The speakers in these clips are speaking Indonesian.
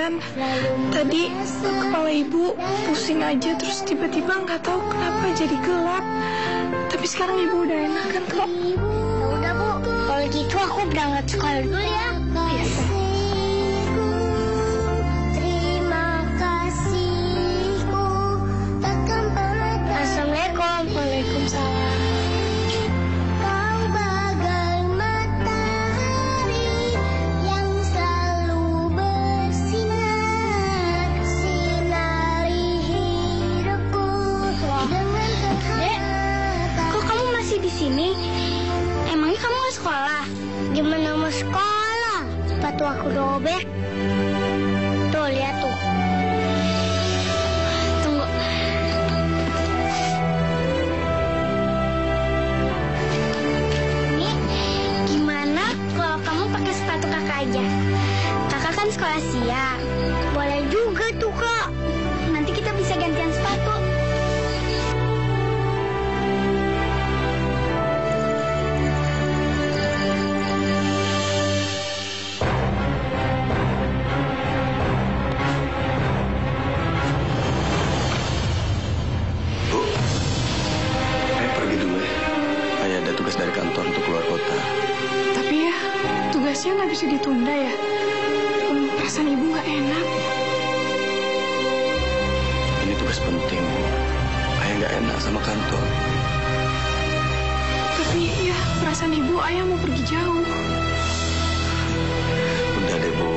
badan. Tadi kepala ibu pusing aja, terus tiba-tiba nggak tahu kenapa jadi gelap. Tapi sekarang ibu udah enakan kok. Ya udah Bu, kalau gitu aku berangkat sekolah dulu ya. Iya. Assalamualaikum. Waalaikumsalam. Kau bagai matahari yang selalu bersinar, sinari hidupku dengan Dek, kok kamu masih di sini? Emangnya kamu nggak sekolah? Gimana mau sekolah? Sepatu aku robek. Tuh, lihat tuh. Tunggu. Ini gimana kalau kamu pakai sepatu kakak aja? Kakak kan sekolah siang. Boleh juga tuh, Kak. Nanti kita bisa gantian sepatu. Bu, ayah pergi dulu ya. Ayah ada tugas dari kantor untuk keluar kota. Tapi ya, tugasnya nggak bisa ditunda ya. Perasaan ibu nggak enak. Ini tugas penting, Bu. Ayah nggak enak sama kantor. Tapi ya, perasaan ibu ayah mau pergi jauh. Udah deh, Bu.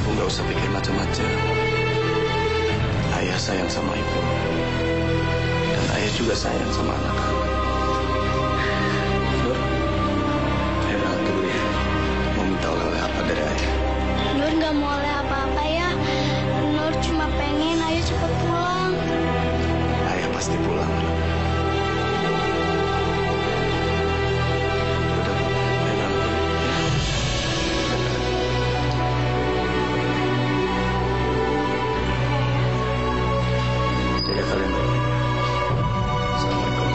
Ibu nggak usah pikir macam-macam. Ayah sayang sama ibu. Dan ayah juga sayang sama anak kamu. Nur, ayah berangkat dulu ya. Mau minta oleh-oleh apa dari ayah? Nur nggak mau oleh apa-apa ya. Nur cuma pengen ayo cepet pulang. Ayah pasti pulang. Udah, Bu. Ayah berangkat dulu. Jaga kalian baik. Assalamualaikum.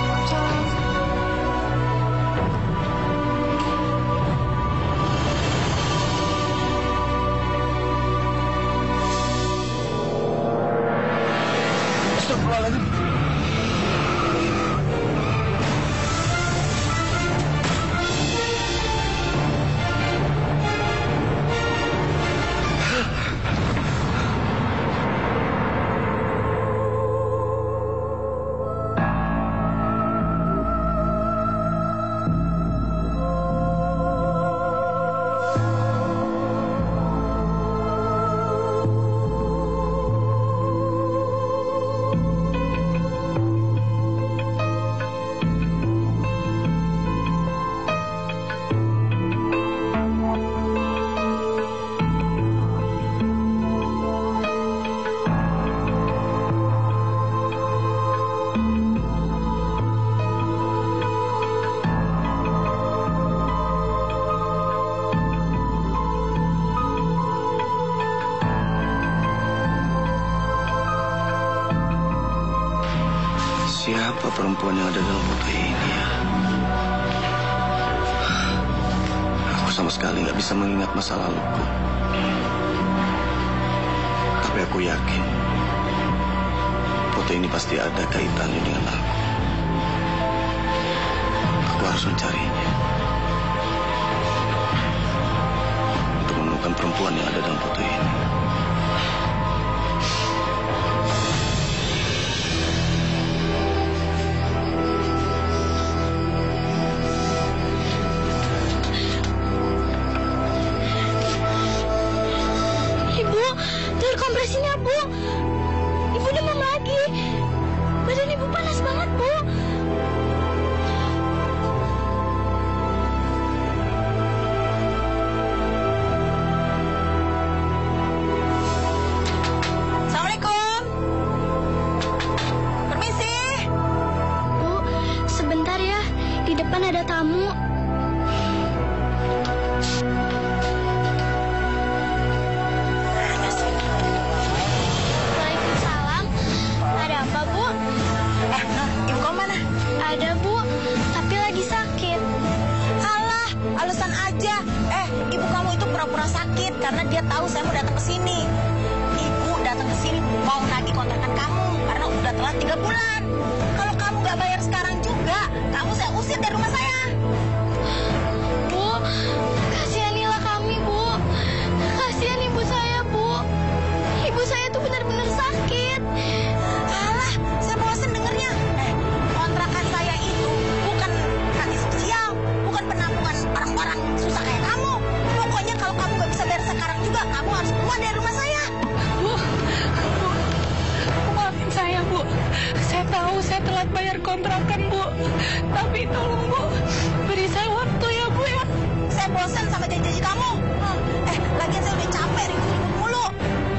Astagfirullahaladzim. Siapa perempuan yang ada dalam foto ini ya? Aku sama sekali nggak bisa mengingat masa laluku. Tapi aku yakin foto ini pasti ada kaitannya dengan aku. Aku harus mencarinya untuk menemukan perempuan yang ada dalam foto ini. Ibu, telur kompresinya, Bu. Ibu demam lagi. Badan ibu panas banget, Bu. Assalamualaikum. Permisi. Bu, sebentar ya. Di depan ada tamu. Waalaikumsalam. Ada apa, Bu? Nur, ibu kamu mana? Ada, Bu. Tapi lagi sakit. Alah, alasan aja. Ibu kamu itu pura-pura sakit karena dia tahu saya mau datang ke sini. tahu saya telat bayar kontrakan, Bu. Tapi tolong, Bu, beri saya waktu ya, Bu ya. Saya bosan sama janji kamu. Lagian saya udah capek ribut mulu.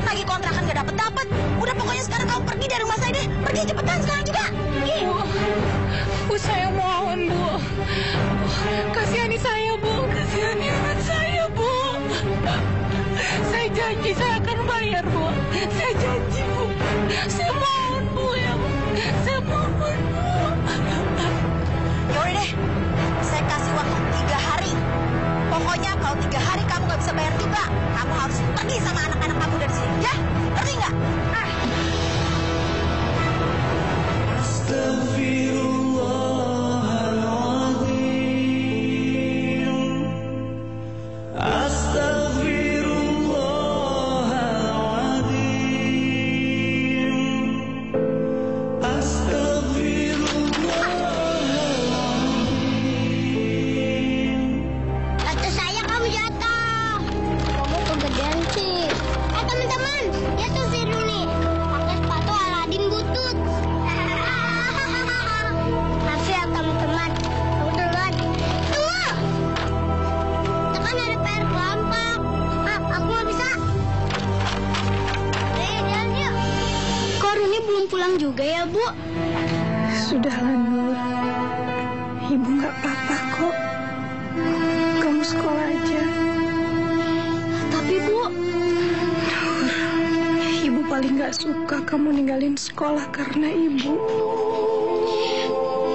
Lagi kontrakan gak dapet. Udah pokoknya sekarang kamu pergi dari rumah saya deh. Pergi cepetan sekarang juga. Bu, saya mohon, Bu. Kasihani saya, Bu. Kasihani anak saya, Bu. Saya janji saya akan bayar, Bu. Saya janji, Bu. Saya mohon, Bu ya, Bu. Saya mohon, Bu. Yaudah deh. Saya kasih waktu 3 hari. Pokoknya kalau 3 hari kamu gak bisa bayar juga, kamu harus pergi sama anak-anak kamu dari sini. Ya? Ngerti nggak? Sepatu saya kamu jatuh. Kamu kegedean sih. Teman-teman, lihat tuh si Runi. Pakai sepatu Aladin butut. Maaf ya teman-teman. Kamu duluan. Tunggu. Itu kan ada PR kelompok. Maaf, aku nggak bisa. Jalan yuk. Kok Runi belum pulang juga ya, Bu? Sudahlah, Nur. Ibu nggak apa-apa kok. Kamu sekolah aja. Tapi, Bu, Ibu paling nggak suka kamu ninggalin sekolah karena ibu.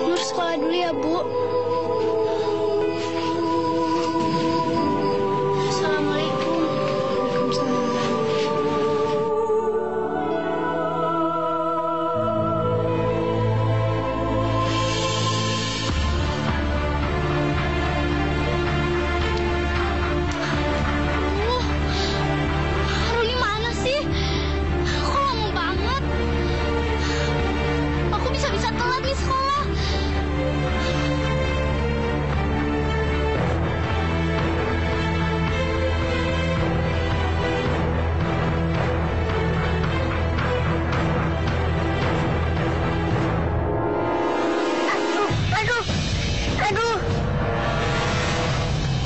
Nur sekolah dulu ya, Bu. Assalamualaikum. Runi mana sih? Kok lama banget? Aku bisa-bisa telat nih sekolah. Aduh.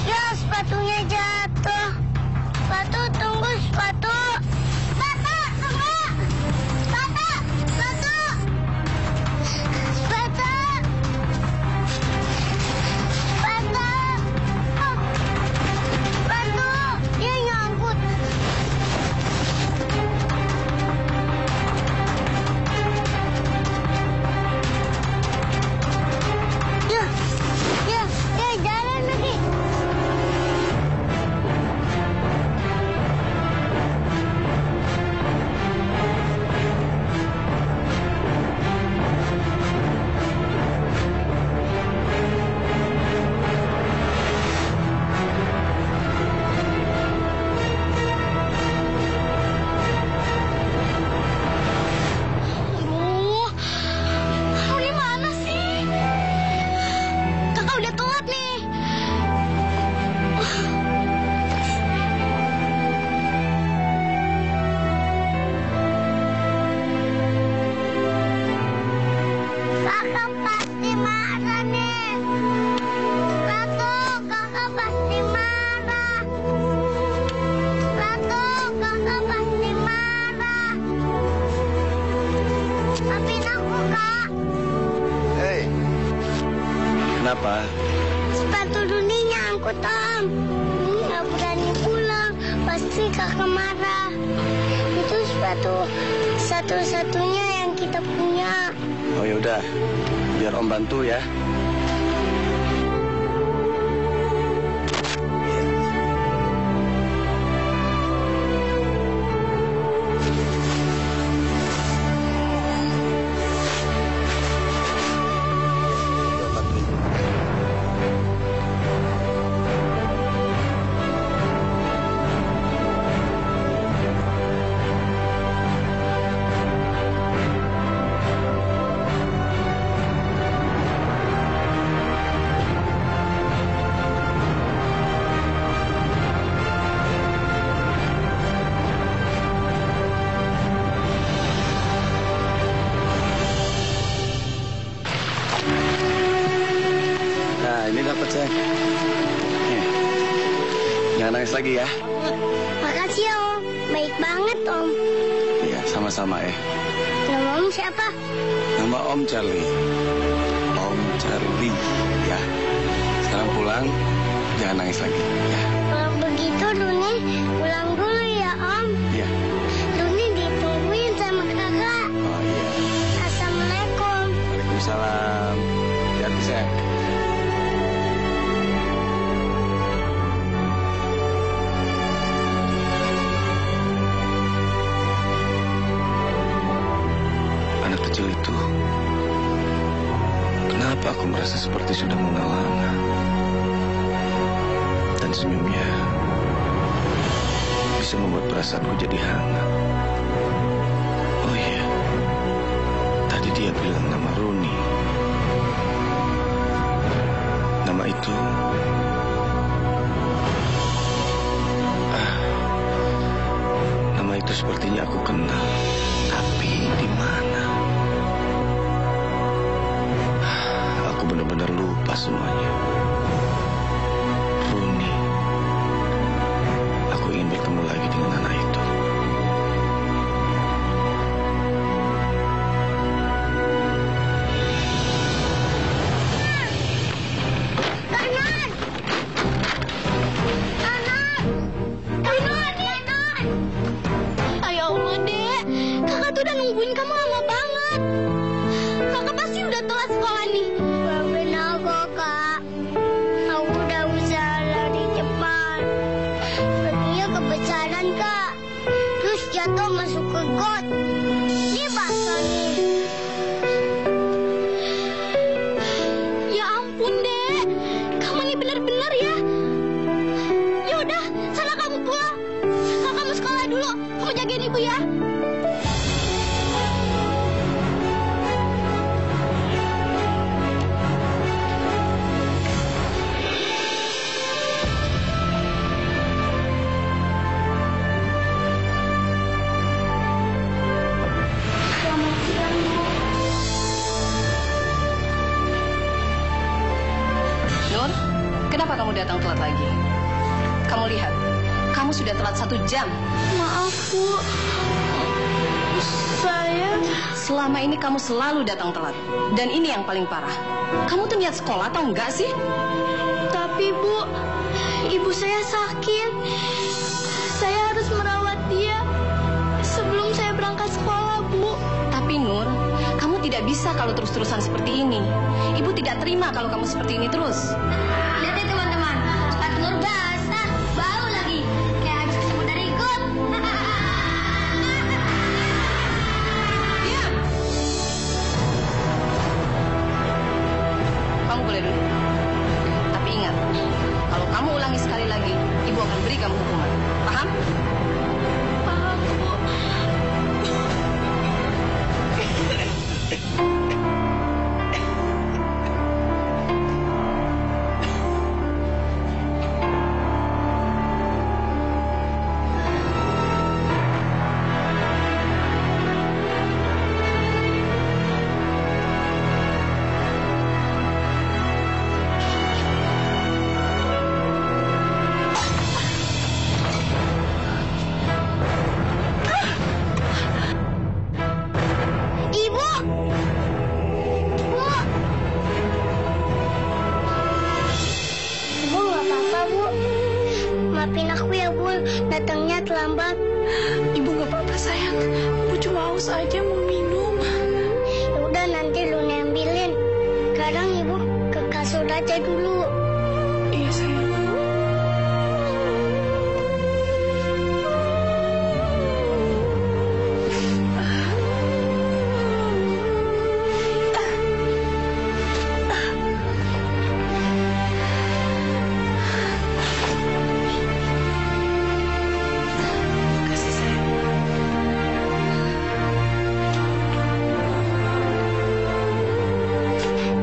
Ya, sepatunya jatuh. Sepatu, tunggu sepatu. Sepatu, tunggu. Sepatu. Dia nyangkut. Ya, jalan lagi. Aduh, Runi mana sih? Kakak udah telat nih. Kakak pasti marah nih. Ratu, kakak pasti marah. Maafin aku, Kak. Hei, kenapa? Sepatu Runi nyangkut, Om. Runi nggak berani pulang. Pasti kakak marah. Itu sepatu satu-satunya yang kita punya. Oh yaudah, biar Om bantu ya. Buat sayang. Nih. Jangan nangis lagi ya. Makasih ya, Om. Baik banget, Om. Iya, sama-sama ya. Nama Om siapa? Nama Om Charlie. Om Charlie, ya. Sekarang pulang, jangan nangis lagi, ya. Kalau begitu, Luni pulang dulu ya, Om. Iya. Luni ditungguin sama kakak. Oh iya. Assalamualaikum. Waalaikumsalam. Hati-hati sayang. Anak kecil itu, kenapa aku merasa seperti sudah mengenal lama? Dan senyumnya bisa membuat perasaanku jadi hangat. Oh iya, tadi dia bilang nama Roni. Nama itu nama itu sepertinya aku kenal. Tapi di mana? Aku benar-benar lupa semuanya. Roni. Aku ingin bertemu lagi dengan anak itu. Kanan! Kanan! Kanan! Kanan! Ayo Allah, Dek. Kakak tuh udah nungguin kamu lama banget. Kakak pasti udah telat sekolah nih. Maafin aku, Kak. Aku udah usaha lari cepat. Kakinya kebesaran, Kak. Terus jatuh masuk ke got. Dia basah nih. Ya ampun, Dek. Kamu nih bener-bener ya. Ya udah, sana kamu pulang. Kakakmu sekolah dulu. Kamu jagain ibu ya. Selamat siang, Bu. Nur, kenapa kamu datang telat lagi? Kamu lihat, kamu sudah telat 1 jam. Maaf, Bu. Saya... Selama ini kamu selalu datang telat. Dan ini yang paling parah. Kamu tuh niat sekolah atau enggak sih? Tapi, Bu, ibu saya sakit. Saya harus merawat dia sebelum saya berangkat sekolah, Bu. Tapi Nur, kamu tidak bisa kalau terus-terusan seperti ini. Ibu tidak terima kalau kamu seperti ini terus. Lihat ya, teman-teman. Sepatu Nur basah. Bau lagi. Kayak habis ketemu dari got. Diam! Kamu boleh duduk. Tapi ingat, kalau kamu ulangi sekali lagi, ibu akan beri kamu hukuman. Paham? Paham, Bu. Ibu! Bu! Ibu nggak apa-apa, Bu. Maafin aku ya, Bu. Datangnya terlambat. Ibu nggak apa-apa sayang. Ibu cuma haus aja mau minum. Ya udah, nanti lu ambilin. Sekarang Ibu ke kasur aja dulu. Iya sayang. Makasih sayang.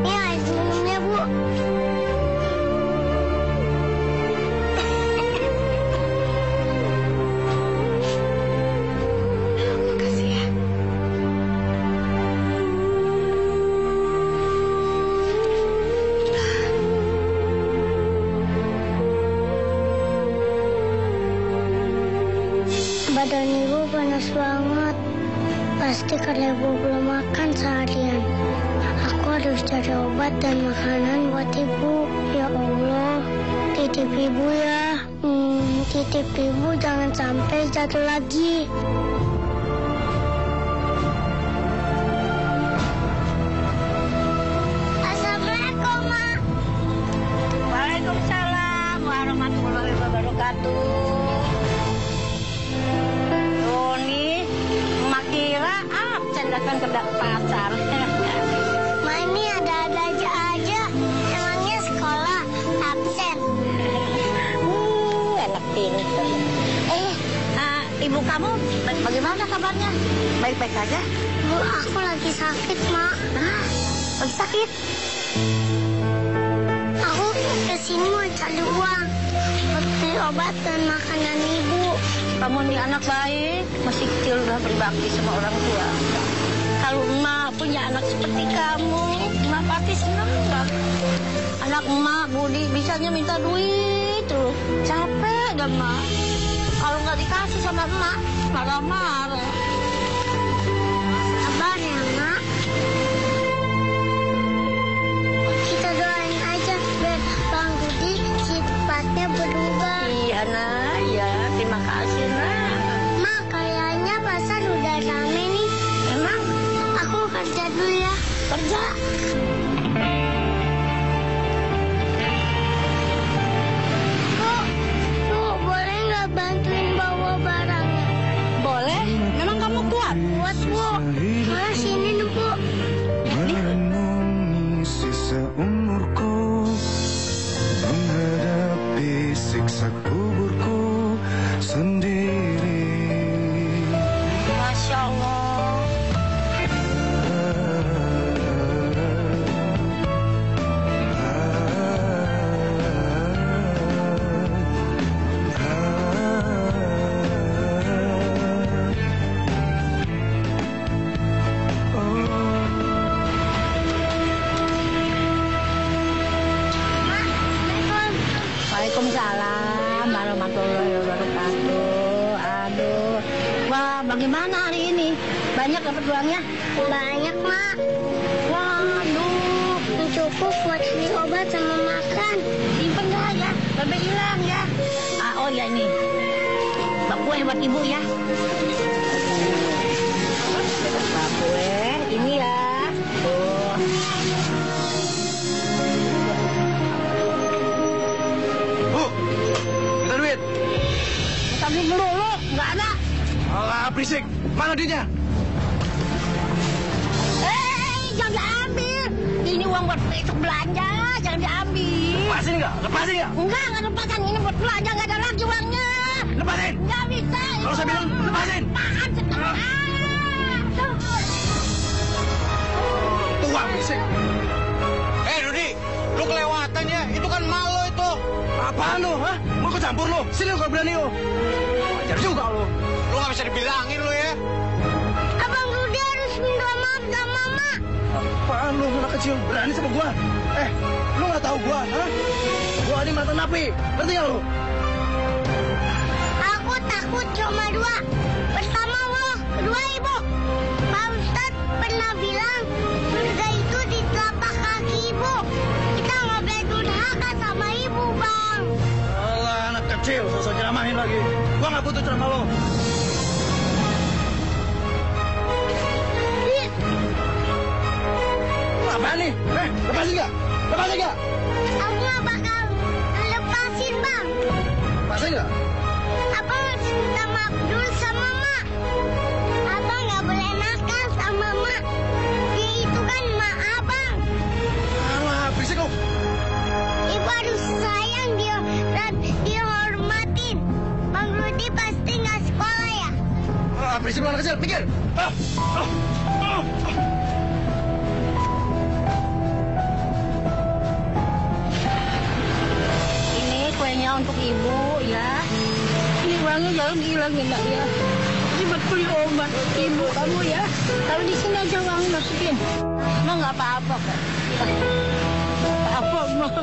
Ini air minumnya, Bu. Badan ibu panas banget. Pasti karena ibu belum makan seharian. Aku harus cari obat dan makanan buat ibu. Ya Allah, titip ibu ya. Titip ibu jangan sampai jatuh lagi. Assalamualaikum, Ma. Waalaikumsalam warahmatullahi wabarakatuh. Nih, Mak kira absen datang ke pasar. Ma, ini ada-ada aja. Emangnya sekolah absen? Enak pintar. Ibu kamu bagaimana kabarnya? Baik-baik saja? Bu, aku lagi sakit, Ma. Lagi sakit? Aku kesini mau cari uang buat beli obat dan makanan ibu. Kamu ini anak baik, masih kecil udah berbakti sama orang tua. Kalau emak punya anak seperti kamu, emak pasti senang banget. Anak emak Budi bisanya minta duit tuh, capek dah emak. Kalau nggak dikasih sama emak, marah-marah. Sabar ya, Mak. Kita doain aja biar Bang Budi sifatnya berubah. Iya nak, ya terima kasih nak. Mak, kayaknya pasar udah rame nih. Emang Aku kerja dulu ya. kerja? Bu, boleh nggak bantuin bawa barangnya? Boleh. Memang kamu kuat? Buat Bu. Mana sini nih, Bu. Merenungi sisa umurku, menghadapi siksa kuburku sendiri. Masya Allah. Waalaikumsalam warahmatullahi wabarakatuh. Aduh, wah bagaimana hari ini? Banyak dapat uangnya? Banyak, Mak. Waduh, Cukup buat beli obat sama makan. simpen dah ya, sampai hilang ya. Oh ya ini, bak kue buat ibu ya. Bak kue, ini ya. Tuh. Bu, minta duit. Tapi dulu, nggak ada. Alah, berisik. Mana duitnya? Jangan diambil. Ini uang buat besok belanja, jangan diambil. Lepasin nggak? Lepasin nggak? Enggak lepasan. Ini buat belanja, nggak ada lagi uangnya. Lepasin. Nggak bisa. Kalau saya bilang, lepasin. Makan setengah. Tua berisik. Rudi, lu kelewatan ya. Itu kan malo itu. Apaan lu, ha? Mau ikut campur lu? Sini lu kalau berani lu. Wajar juga lu. Lu nggak bisa dibilangin lu ya. Abang Rudi harus minta maaf sama Mama. Apaan lu anak kecil berani sama gua? Lu nggak tahu gua, ha? Gua ini mantan napi, ngerti nggak lu? Aku takut cuma dua. Pertama lo, kedua ibu. Pak Ustadz pernah bilang surga itu di telapak kaki ibu. Kita nggak boleh durhaka sama ibu, Bang. Alah anak kecil, sosok ceramahin lagi. Gua nggak butuh ceramah lo. Apaan nih? Lepasin nggak? Lepasin nggak? Aku nggak bakal lepasin, Bang. Lepasin nggak? Abang harus minta maaf dulu sama Mak. Abang nggak boleh nakal sama Mak. Dia itu kan Mak Abang. Alah, berisik lu. Ibu harus sayang dia dan dihormatin. Bang Rudi pasti nggak sekolah ya? Berisik lu anak kecil, pikir. Ini kuenya untuk ibu ya. Ini uangnya jangan dihilangin nak ya. Ini buat beli obat ibu kamu ya. Taruh di sini aja uangnya masukin. Emang nggak apa-apa kok. Apa mah?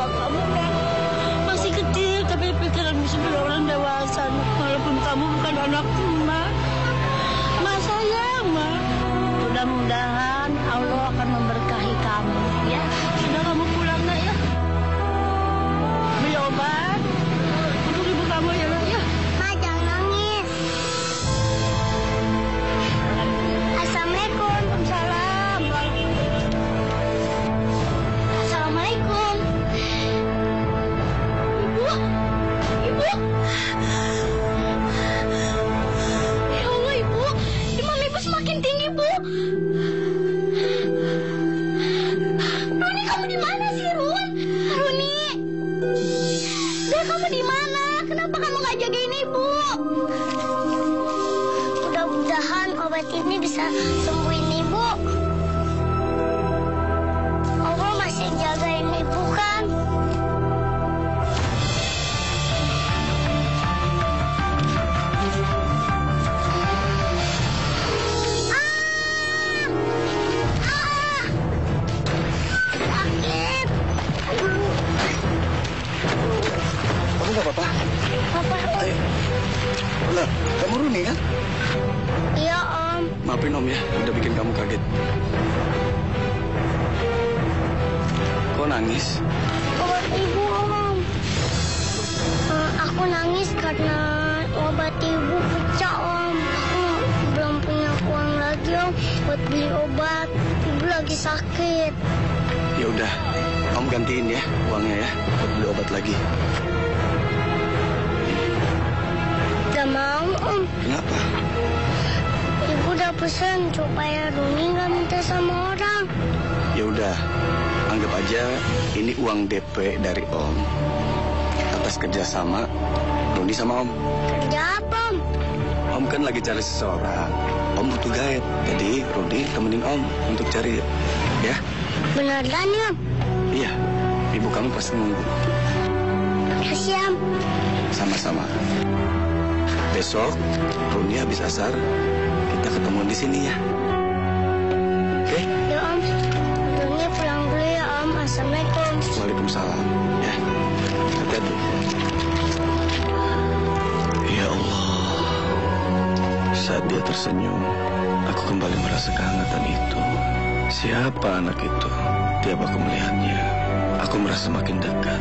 coba kamu kan masih kecil tapi pikiranmu seperti orang dewasa. Walaupun kamu bukan anak emak, emak sayang, emak. Mudah-mudahan Allah akan memberkahi kamu, ya. Sudah kamu pulang, nak, ya. Beli obat untuk ibu kamu, ya, nak, ya. Ma, jangan nangis. Assalamualaikum. Salam. Assalamualaikum. Ibu. Ya Allah, Ibu. Demam Ibu semakin tinggi, Bu. Runi, kamu di mana sih, Run? Runi. Dek, kamu di mana? Kenapa kamu nggak jagain Ibu? Mudah-mudahan obat ini bisa sembuhin ibu. Allah masih jagain ibu kan? Sakit. Kamu nggak apa-apa? Papa. Ayo. Lah, kamu Runi kan? Iya, Om. Maafin Om ya, udah bikin kamu kaget. Kok nangis? Obat ibu, Om. Aku nangis karena obat ibu pecah, Om. Aku belum punya uang lagi, Om, buat beli obat. Ibu lagi sakit. Ya udah, Om gantiin ya uangnya ya, buat beli obat lagi. Gak mau, Om. Kenapa? Ibu udah pesan supaya Runi nggak minta sama orang. Ya udah, anggap aja ini uang DP dari Om atas kerjasama Runi sama Om. Kerja apa, Om? Om kan lagi cari seseorang. Om butuh guide, jadi Runi temenin Om untuk cari, ya? Beneran, ya? Iya, ibu kamu pasti nunggu. Makasih, Om. Sama-sama. Besok Runi habis asar kita ketemu di sini ya. Oke? Ya, Om. Runi pulang dulu ya, Om. Assalamualaikum. Waalaikumsalam. Ya, hati-hati. Ya Allah, saat dia tersenyum, aku kembali merasa kehangatan itu. Siapa anak itu? Tiap aku melihatnya, aku merasa makin dekat.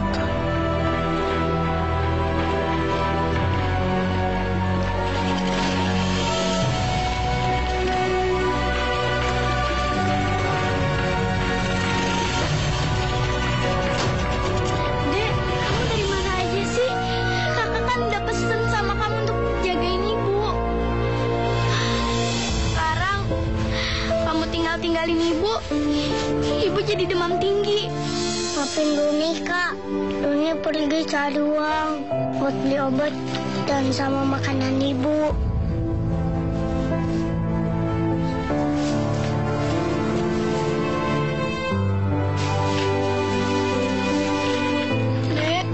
Dek, kamu dari mana aja sih? Kakak kan udah pesen sama kamu untuk jagain Ibu. Sekarang kamu tinggalin Ibu. Ibu jadi demam tinggi. Maafin Runi, Kak. Runi pergi cari uang buat beli obat dan sama makanan ibu. Dek,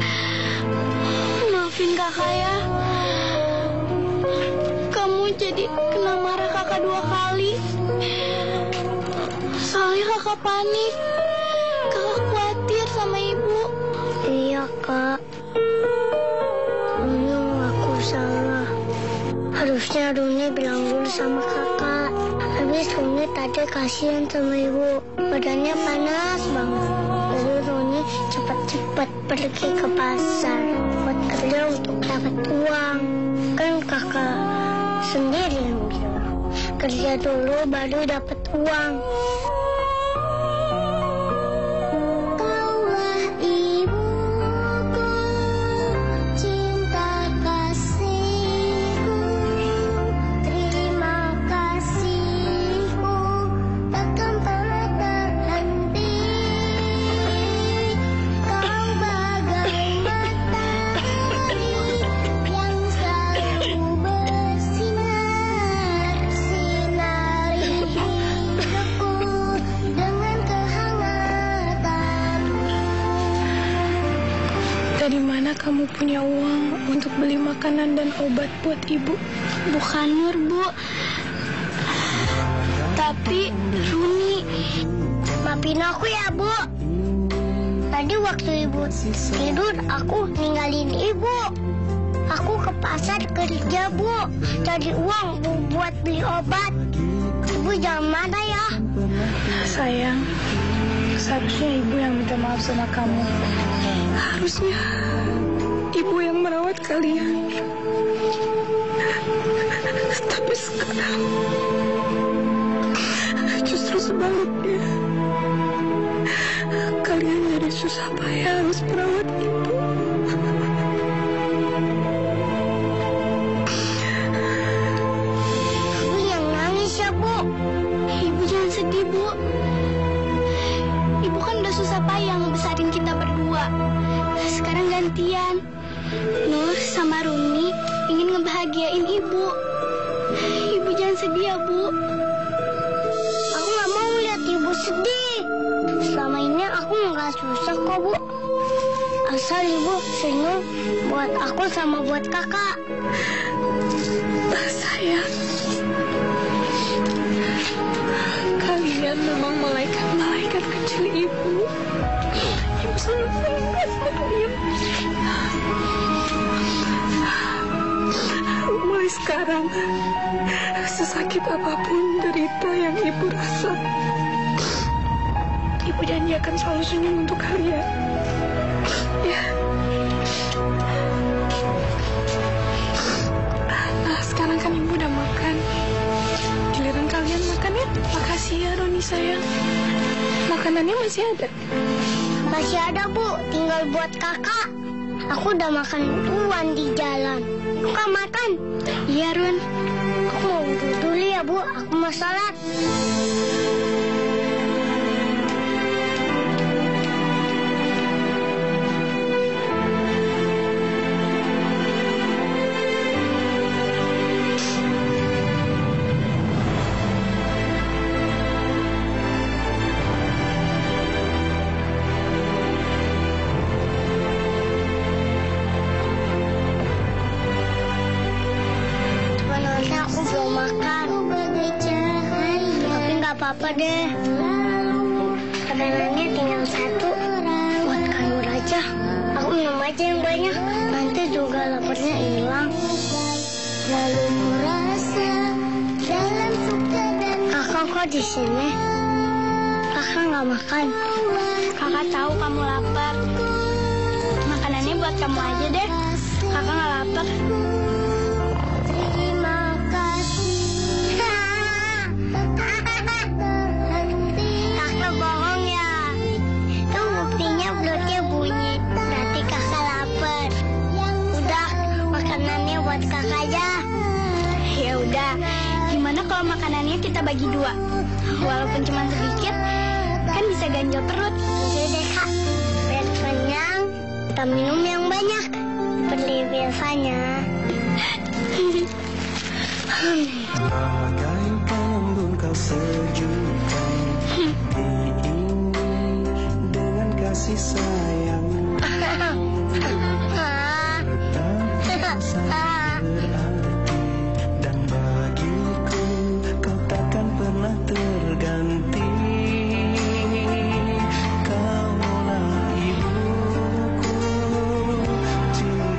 maafin kakak ya. Kamu jadi kena marah kakak 2 kali. Soalnya kakak panik. Kakak khawatir sama Ibu. Iya, Kak. Runi aku salah. Harusnya Runi bilang dulu sama kakak. Habis Runi tadi kasihan sama ibu. Badannya panas banget. Lalu Runi cepat-cepat pergi ke pasar buat kerja untuk dapat uang. Kan kakak sendiri yang bilang kerja dulu baru dapat uang. Kaulah ibuku, cinta kasihku, terima kasihku takkan pernah terhenti. Kau bagai matahari yang selalu bersinar, sinari hidupku dengan kehangatanmu. Dari mana kamu punya uang untuk beli makanan dan obat buat ibu? Bukan Nur, Bu. Tapi Runi. Maafin aku ya, Bu. Tadi waktu ibu tidur, aku ninggalin ibu. Aku ke pasar kerja, Bu. Cari uang buat beli obat. Ibu jangan marah ya. Sayang, seharusnya ibu yang minta maaf sama kamu. Harusnya ibu yang merawat kalian. Tapi sekarang justru sebaliknya. Kalian jadi susah payah harus merawat ibu. Ibu yang nangis ya, Bu. Ibu jangan sedih, Bu. Ibu kan udah susah payah ngebesarin kita berdua. Sekarang gantian. Nur sama Rumi ingin ngebahagiain ibu. Ibu jangan sedih ya, Bu. Aku nggak mau lihat ibu sedih. Selama ini aku nggak susah kok, Bu. Asal ibu senyum buat aku sama buat kakak. Sayang, kalian memang malaikat-malaikat kecil ibu. Ibu selalu ingat kalian. Mulai sekarang, sesakit apapun derita yang ibu rasa, ibu janji akan selalu senyum untuk kalian. Ya. Nah, sekarang kan ibu udah makan. Giliran kalian makan ya. Makasih ya, Roni sayang. Makanannya masih ada. Masih ada, Bu. Tinggal buat kakak. Aku udah makan duluan di jalan. Kakak makan. Iya, Run. Aku mau wudhu dulu ya, Bu. Aku mau sholat. Sebenarnya aku belum makan. Tapi nggak apa-apa deh. Makanannya tinggal satu. Buat kamu aja. Aku minum aja yang banyak. Nanti juga laparnya hilang. Lalu merasa dalam suka dan kakak kok di sini? Kakak nggak makan. Kakak tahu kamu lapar. Makanannya buat kamu aja deh. Kakak nggak lapar. Terima kasih. Kakak bohong ya. Itu buktinya perutnya bunyi. Berarti kakak lapar. Udah, makanannya buat kakak aja. Ya udah. Gimana kalau makanannya kita bagi dua? Walaupun cuma sedikit, kan bisa ganjel perut. Udah deh kak. Biar kenyang, kita minum yang banyak. Seperti biasanya. Bagai pembun kau sejukkan hati ini dengan kasih sayang. Betapa sangat berarti dan bagiku kau takkan pernah terganti. Kaulah ibuku, cinta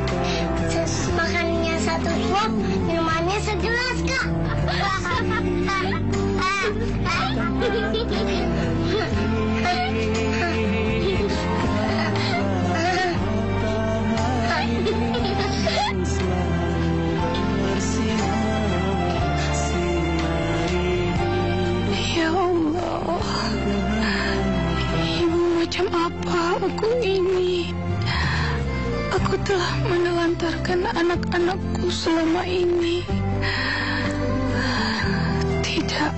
kasih. Makannya satu suap, minumannya segelas kak. Ya Allah, ibu macam apa aku ini? Aku telah menelantarkan anak-anakku selama ini. Tidak,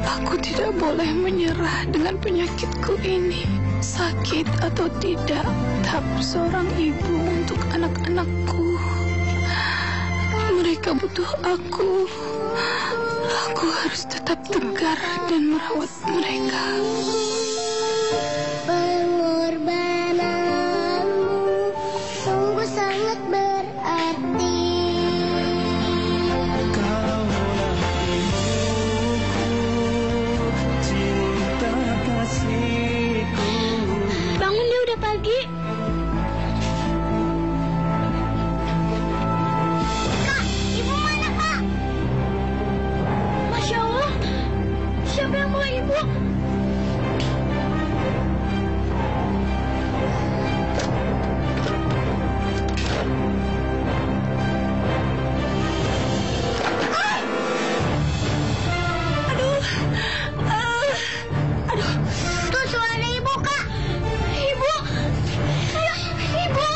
aku tidak boleh menyerah dengan penyakitku ini. Sakit atau tidak, tetap seorang ibu untuk anak-anakku. Mereka butuh aku. Aku harus tetap tegar dan merawat mereka. Pengorbananmu sungguh sangat berarti. Kaulah ibuku, cinta kasihku. Bang Bu. Tuh suara ibu, Kak. Ibu. Ayo, Ibu.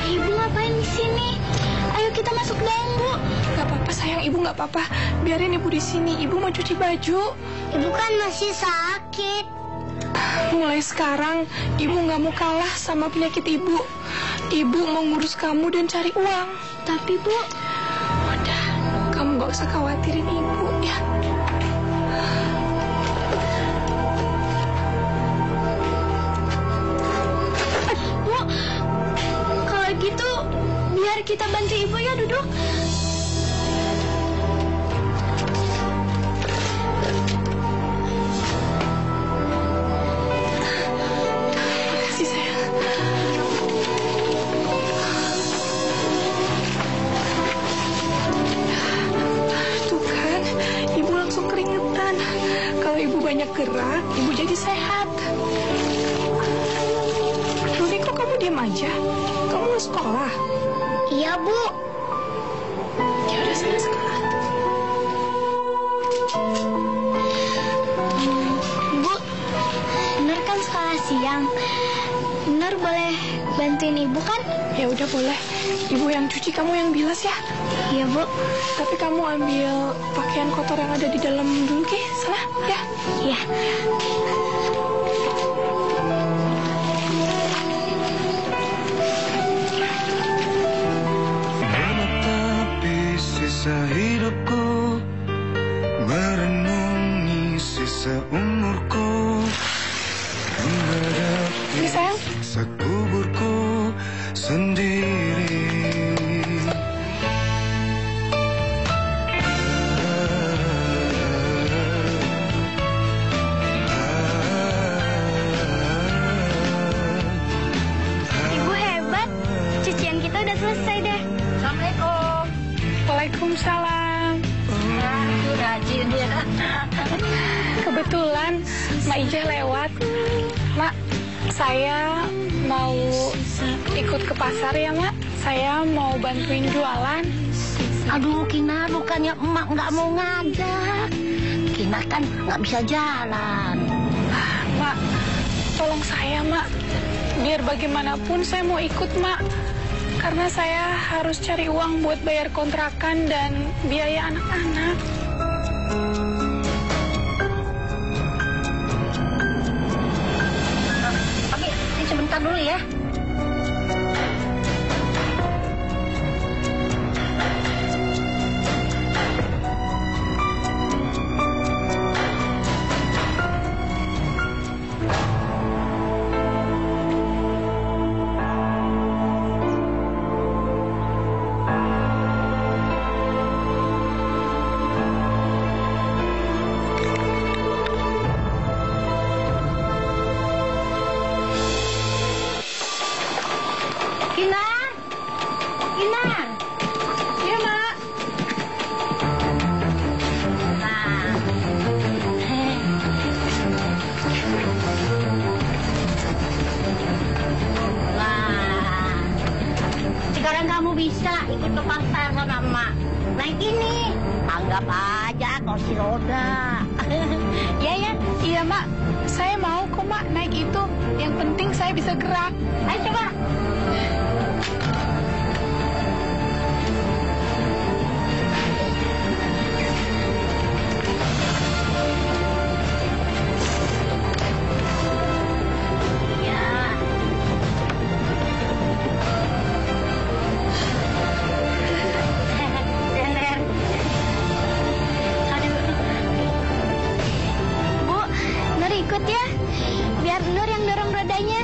Ibu ngapain di sini? Ayo kita masuk dalam, Bu. Gak apa-apa sayang, ibu gak apa-apa. Biarin ibu di sini. Ibu mau cuci baju. Ibu kan masih sakit. Mulai sekarang ibu gak mau kalah sama penyakit ibu. Ibu mau ngurus kamu dan cari uang. Tapi, Bu, Udah, kamu gak usah khawatirin ibu ya. Bu, kalau gitu biar kita bantu Ibu ya duduk. Makasih sayang. Tuh kan, ibu langsung keringetan. Kalau ibu banyak gerak, ibu jadi sehat. Rudi, kok kamu diam aja? Kamu mau sekolah? Iya, Bu. Ya udah, sana sekolah. Bu, Nur kan sekolah siang. Nur boleh bantuin Ibu kan? Ya udah boleh. Ibu yang cuci, kamu yang bilas ya. Iya, Bu. Tapi kamu ambil pakaian kotor yang ada di dalam dulu, ke sana ya. Iya. Menatapi sisa hidupku, merenungi sisa umurku, menghadapi Ini sayang. sisa kuburku sendiri. Ibu hebat. Cucian kita udah selesai deh. Assalamualaikum. Waalaikumsalam. Aduh, rajin dia. Kebetulan Mak Ijah lewat. Mak, saya mau ikut ke pasar ya, Mak. Saya mau bantuin jualan. Aduh, Kina, bukannya emak nggak mau ngajak. Kina kan nggak bisa jalan. Mak, tolong saya, Mak. Biar bagaimanapun saya mau ikut, Mak. Karena saya harus cari uang buat bayar kontrakan dan biaya anak-anak. Oke, ini sebentar dulu ya. Kinar! Kinar! Iya, Mak. Nah. Nah. Sekarang kamu bisa ikut ke pasar sama emak. Naik ini. Anggap aja kursi roda. Ya, ya. Iya, Mak. Saya mau kok, Mak, naik itu. Yang penting saya bisa gerak. Ayo coba. Ya. Nenek. Aduh. Bu, Nur ikut ya. Biar Nur yang dorong rodanya.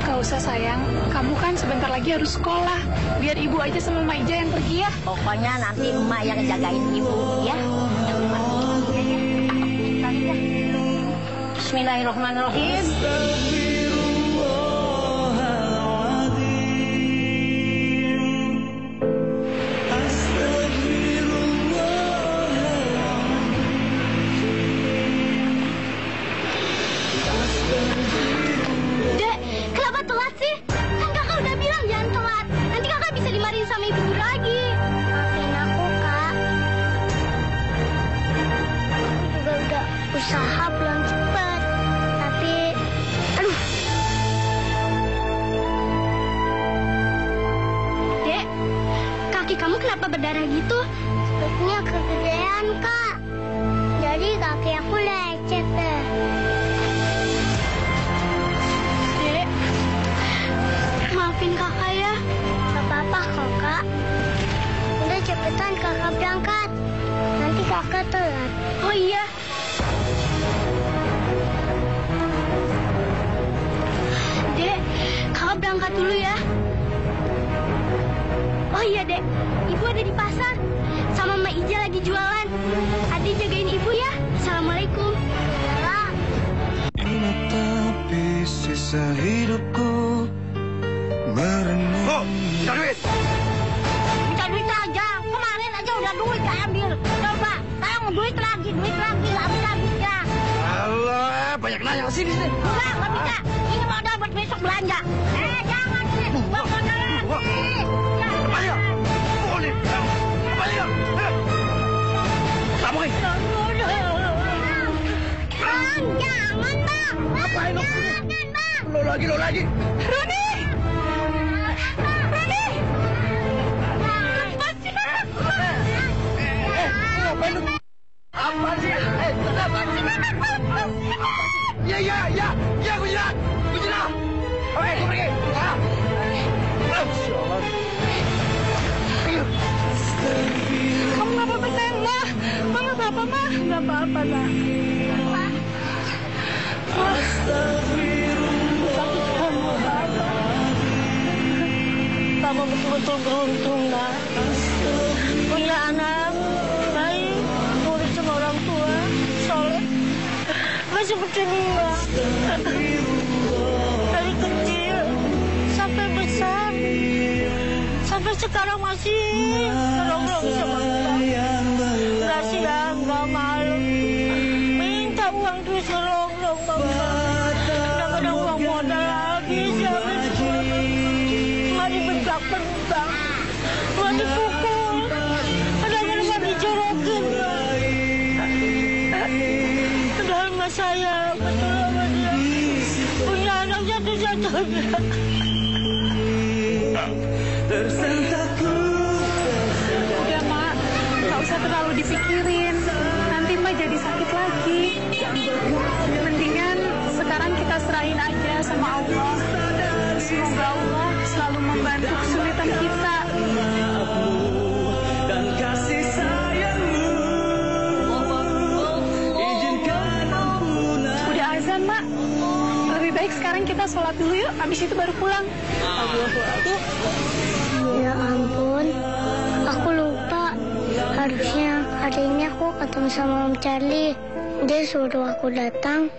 Gak usah, sayang. Kamu kan sebentar lagi harus sekolah. Biar ibu aja sama Mak Ijah yang pergi ya. Pokoknya nanti emak yang jagain ibu ya. Bismillahirrahmanirrahim. berusaha pulang cepat. Tapi, aduh. Dek, kaki kamu kenapa berdarah gitu? Sepertinya kegedean, Kak. Jadi kaki aku lecet deh. Dek, maafin kakak ya. Gak apa-apa, Kakak. Udah cepetan Kakak berangkat. Nanti Kakak telat. Oh iya. Dek, kakak berangkat dulu ya. Oh iya, Dek. Ibu ada di pasar. Sama Mbak Ija lagi jualan. Adi jagain ibu ya. Assalamualaikum. Menatapi sisa hidupku merenung. Oh, minta duit. Minta duit aja. Kemarin aja udah duit diambil. Coba, sekarang duit lagi, habis ya. Alah, banyak nanya sini sih. Enggak bisa. Ini mau dapat besok belanja. Jangan sih. Bawa modal lagi. Ayo, boleh. Ayo, kamu ini. Bang, jangan, Bang. Ngapain lo? Jangan, Bang. Lo lagi. Roni! Roni! Ngapain lo? Apa sih? Kenapa? Ya, aku jinak. Oke, aku pergi. Kamu nggak apa-apa, sayang, Ma? Ma nggak apa-apa, Ma? Nggak apa-apa, Ma. Kamu betul-betul beruntung, Nak. Punya anak baik, nurut sama orang tua, soleh. Nggak seperti Mbak. Dari kecil sampai besar, sampai sekarang masih nolong-nolong sama Mbak. Nggak siang, nggak malam. Minta uang duit nolong-nolong Mbak. Kadang-kadang uang modal habis, Mbak dibentak-bentak, Mbak dipukul, kadang-kadang Mbak dijorokin. Padahal Mbak saya betul sama dia, punya anak satu-satunya. Udah, Mak. Nggak usah terlalu dipikirin. Nanti Mbak jadi sakit lagi. Mendingan sekarang kita serahin aja sama Allah. Semoga Allah selalu membantu kesulitan kita. Dan kasih sayangmu izinkan aku Udah azan, Mak. Lebih baik sekarang kita sholat dulu yuk. Habis itu baru pulang. Ya ampun, aku lupa. Harusnya hari ini aku ketemu sama Om Charlie. Dia suruh aku datang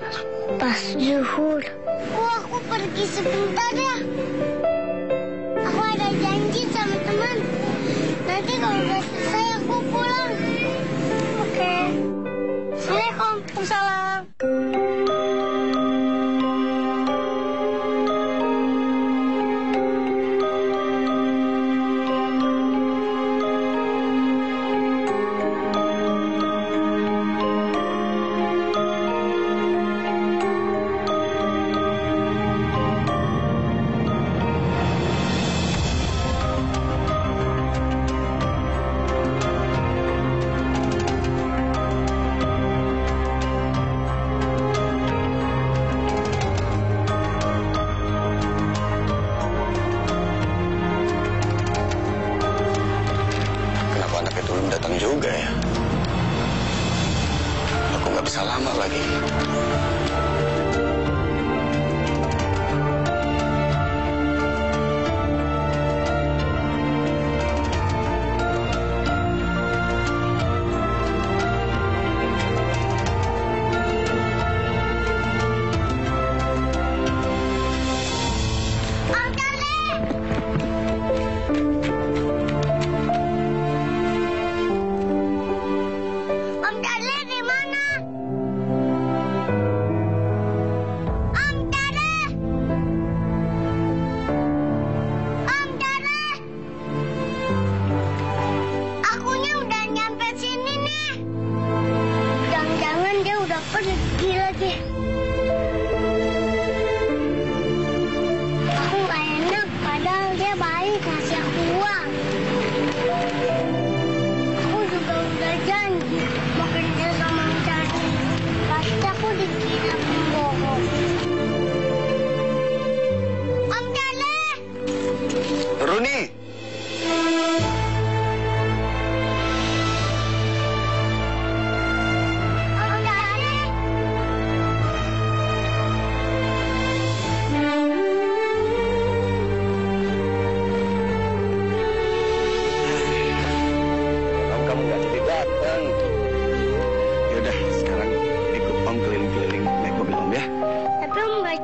pas zuhur. Aku pergi sebentar ya. Aku ada janji sama teman. Nanti kalau udah selesai aku pulang. Oke. Assalamualaikum. Salam. datang juga ya. Aku nggak bisa lama lagi. Om Charlie di mana? udah gila deh. Aku gak enak, padahal dia baik ngasih aku uang. Aku juga udah janji mau kerja sama Cari. Pasti aku dikira pembohong. Om Charlie! Runi!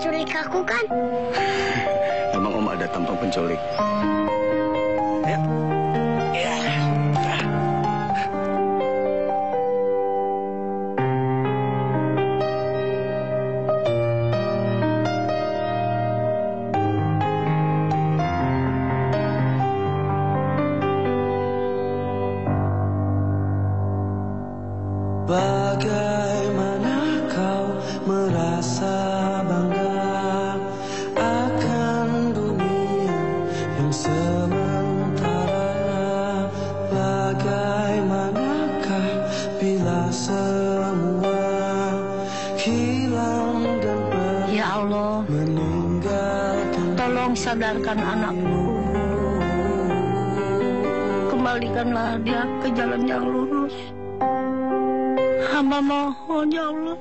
Culik aku kan? Emang Om ada tampang penculik? Ya. Ya. Bagaimana kau merasa bangga akan dunia yang sementara? Bagaimanakah bila semua hilang dan pergi? Ya Allah, Meninggalkan tolong sadarkan anakku. Kembalikanlah dia ke jalan yang lurus. Hamba mohon ya Allah,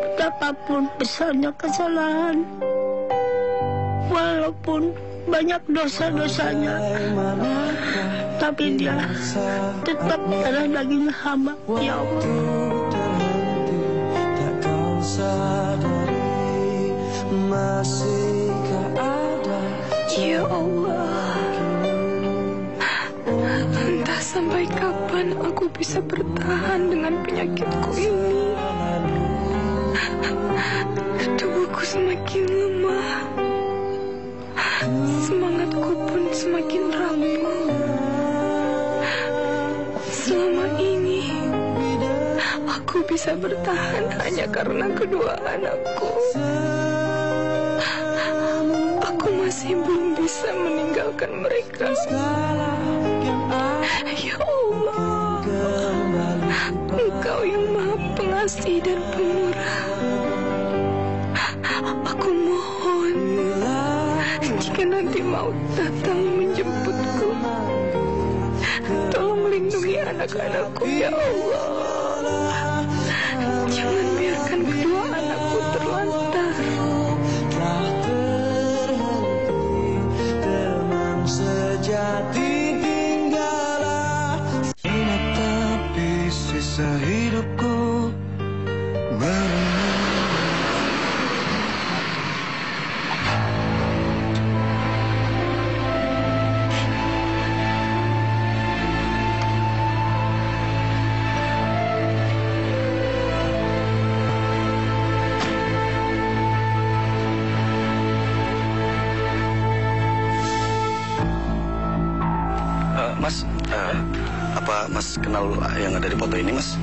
betapapun besarnya kesalahan, walaupun banyak dosa-dosanya, tapi dia tetap darah daging hamba ya Allah. tak kau sadari masihkah ada Ya Allah, entah sampai kapan aku bisa bertahan dengan penyakitku ini. Tubuhku semakin lemah, semangatku pun semakin rapuh. Selama ini aku bisa bertahan hanya karena kedua anakku. Aku masih belum bisa meninggalkan mereka. Ya Allah, Engkau yang Maha Pengasih dan Pemurah. Aku mohon, jika nanti maut datang menjemputku, tolong lindungi anak-anakku ya Allah. Jangan biarkan kedua anakku terlantar. telah terhenti, teman sejati tinggallah. Tapi sisa hidupku Mas, apa Mas kenal yang ada di foto ini, Mas?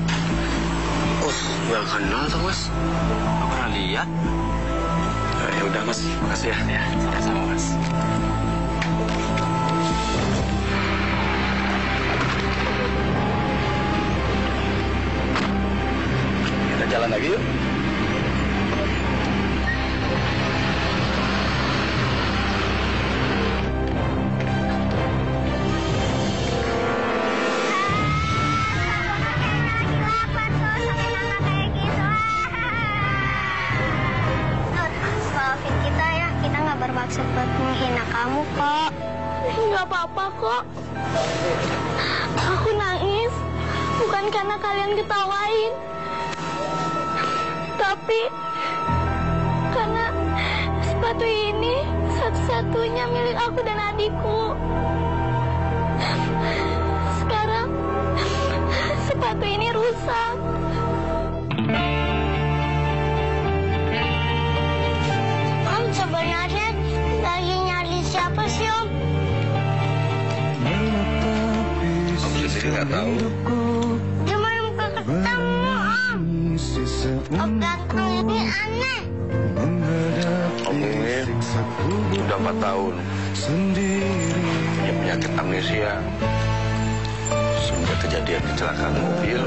Oh, nggak kenal tuh, Mas. Nggak pernah lihat. Ya udah, Mas. Makasih ya. Ya, sama-sama, Mas. Kita jalan lagi yuk. Bermaksud buat menghina kamu kok. Nggak apa-apa kok. Aku nangis bukan karena kalian ketawain, tapi karena sepatu ini satu-satunya milik aku dan adikku. Sekarang sepatu ini rusak. Om sebenarnya lagi nyari siapa sih Om? Om sendiri nggak tahu. Cuma mau ketemu Om. Om Ganteng ini aneh. Om ini udah 4 tahun punya penyakit amnesia. Semenjak kejadian kecelakaan mobil,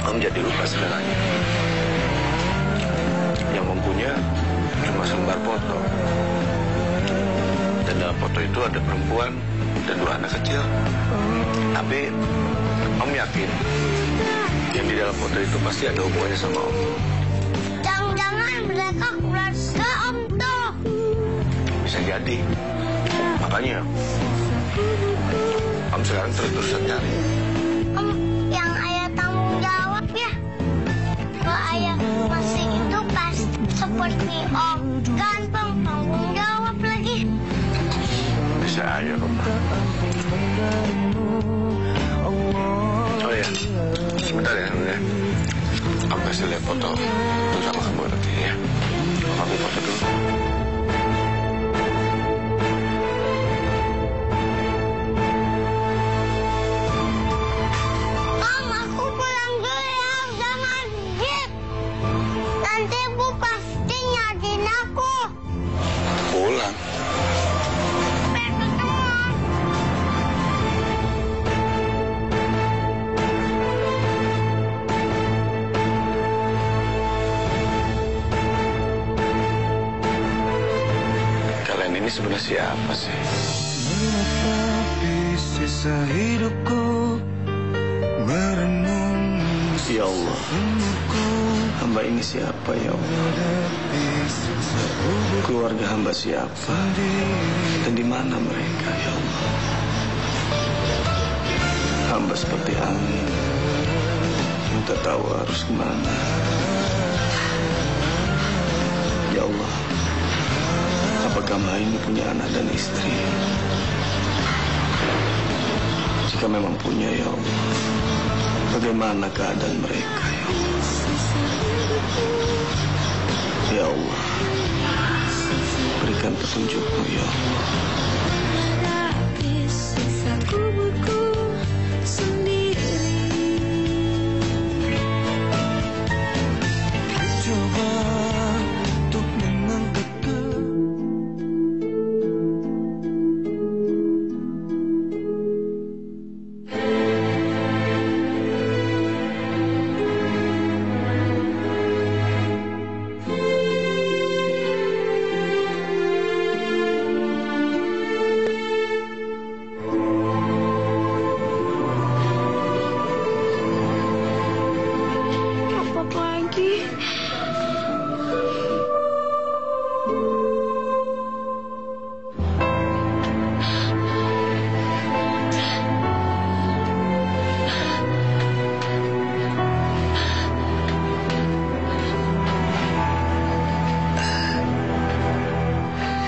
Om jadi lupa segalanya. Yang Om punya cuma selembar foto. Dan dalam foto itu ada perempuan dan 2 anak kecil. Tapi Om yakin yang di dalam foto itu pasti ada hubungannya sama Om. Jangan-jangan mereka keluarga Om tuh. Bisa jadi. Makanya Om sekarang terus-terusan cari. Om yang ayah tanggung jawab ya. Kalau ayah masih itu pasti seperti Om Ganteng tanggung jawab lagi. Bisa aja, Roma. Oh ya, sebentar ya, Nunda. Aku kasih lihat foto itu sama kamu nanti ya. Aku foto dulu. Om, aku pulang dulu ya, udah maghrib. Nanti ibu pasti nyariin aku. Pulang. Kalian ini sebenarnya siapa sih? Menetapi sisa hidupku, merenung Ya Allah, hamba ini siapa ya Allah? Keluarga hamba siapa? Dan di mana mereka ya Allah? Hamba seperti angin, tak tahu harus kemana. Ya Allah, apakah hamba ini punya anak dan istri? Jika memang punya ya Allah, bagaimana keadaan mereka ya Allah? Ya Allah, berikan petunjukmu ya Allah. coba untuk mengangkat ke Apa lagi?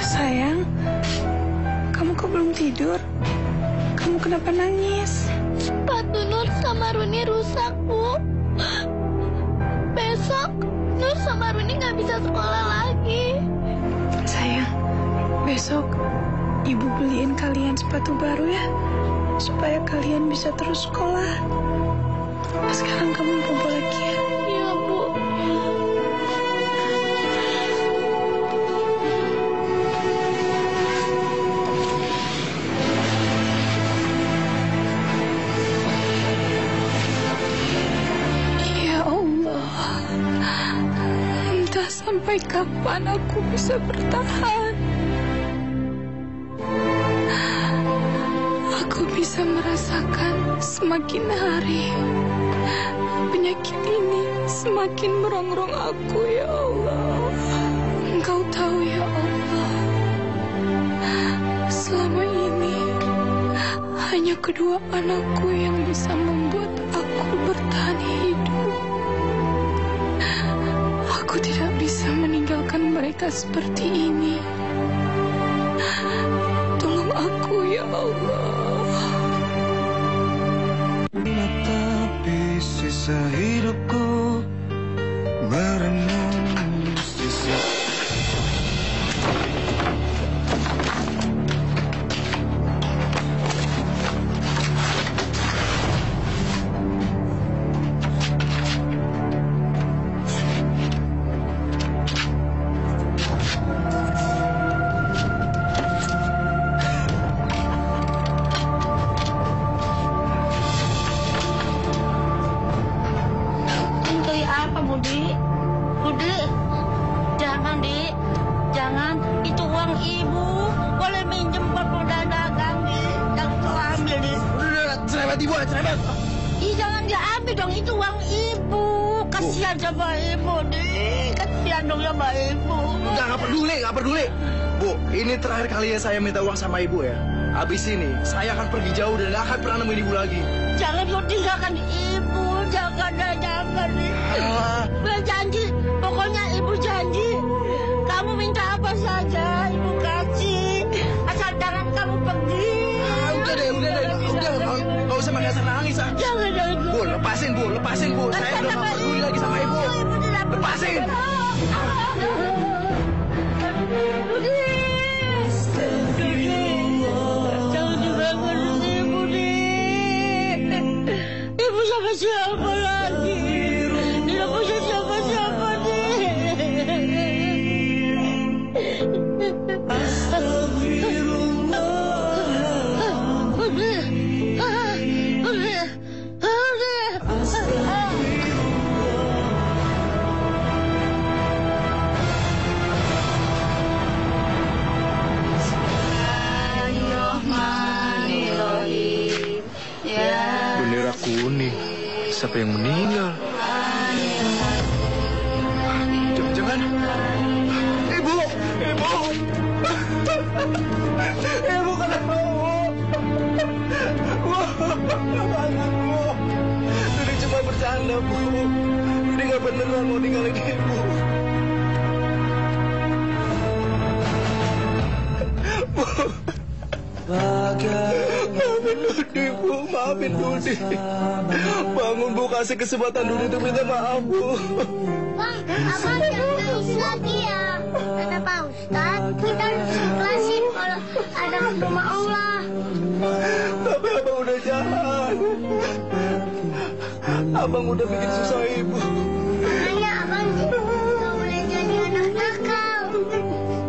Sayang, kamu kok belum tidur? Kamu kenapa nangis? Sepatu Nur sama Runi rusak, Bu. Besok Nur sama Runi nggak bisa sekolah lagi. Sayang, besok ibu beliin kalian sepatu baru ya, supaya kalian bisa terus sekolah. Sekarang kamu bobo lagi ya. Iya, Bu. Ya Allah, entah sampai kapan aku bisa bertahan. Aku bisa merasakan semakin hari penyakit ini semakin merongrong aku ya Allah. Engkau tahu ya Allah, selama ini hanya kedua anakku yang bisa membuat aku bertahan hidup. Aku tidak bisa meninggalkan mereka seperti ini. Tolong aku ya Allah. menatapi sisa hidupku, merenung sisa Cepat ibu, cepat. Ih, jangan diambil dong, itu uang ibu. Kasihan sama ibu, nih. Kasihan dong sama ibu. Nggak peduli. Bu, ini terakhir kalinya saya minta uang sama ibu ya. Habis ini, saya akan pergi jauh dan nggak akan pernah nemuin ibu lagi. Jangan lo tinggalkan ibu, jangan. Gue janji, pokoknya ibu janji. Kamu minta apa saja, ibu kasih. Asal jangan kamu pergi. Udah deh. Nggak usah pakai asal nangis. Jangan. Bu, lepasin bu. Saya udah nggak peduli lagi sama ibu. Lepasin. Jangan tinggalkan ibu, nih. Ibu sama siapa lagi? Tidak punya siapa-siapa, Bendera kuning. Siapa yang meninggal? Jangan. Ibu. Ibu kenapa? Bu. Ini cuma bercanda, Bu. Ini nggak beneran mau ninggalin ibu. Bu. Maafin Dudi. Bangun, Bu, kasih kesempatan Dudi untuk minta maaf, Bu. Bang, abang jangan nangis lagi ya. Kata Pak Ustadz, kita harus ikhlasin kalau ada rumah Allah. Tapi abang udah jahat. Abang udah bikin susah ibu. Makanya abang nggak boleh jadi anak nakal.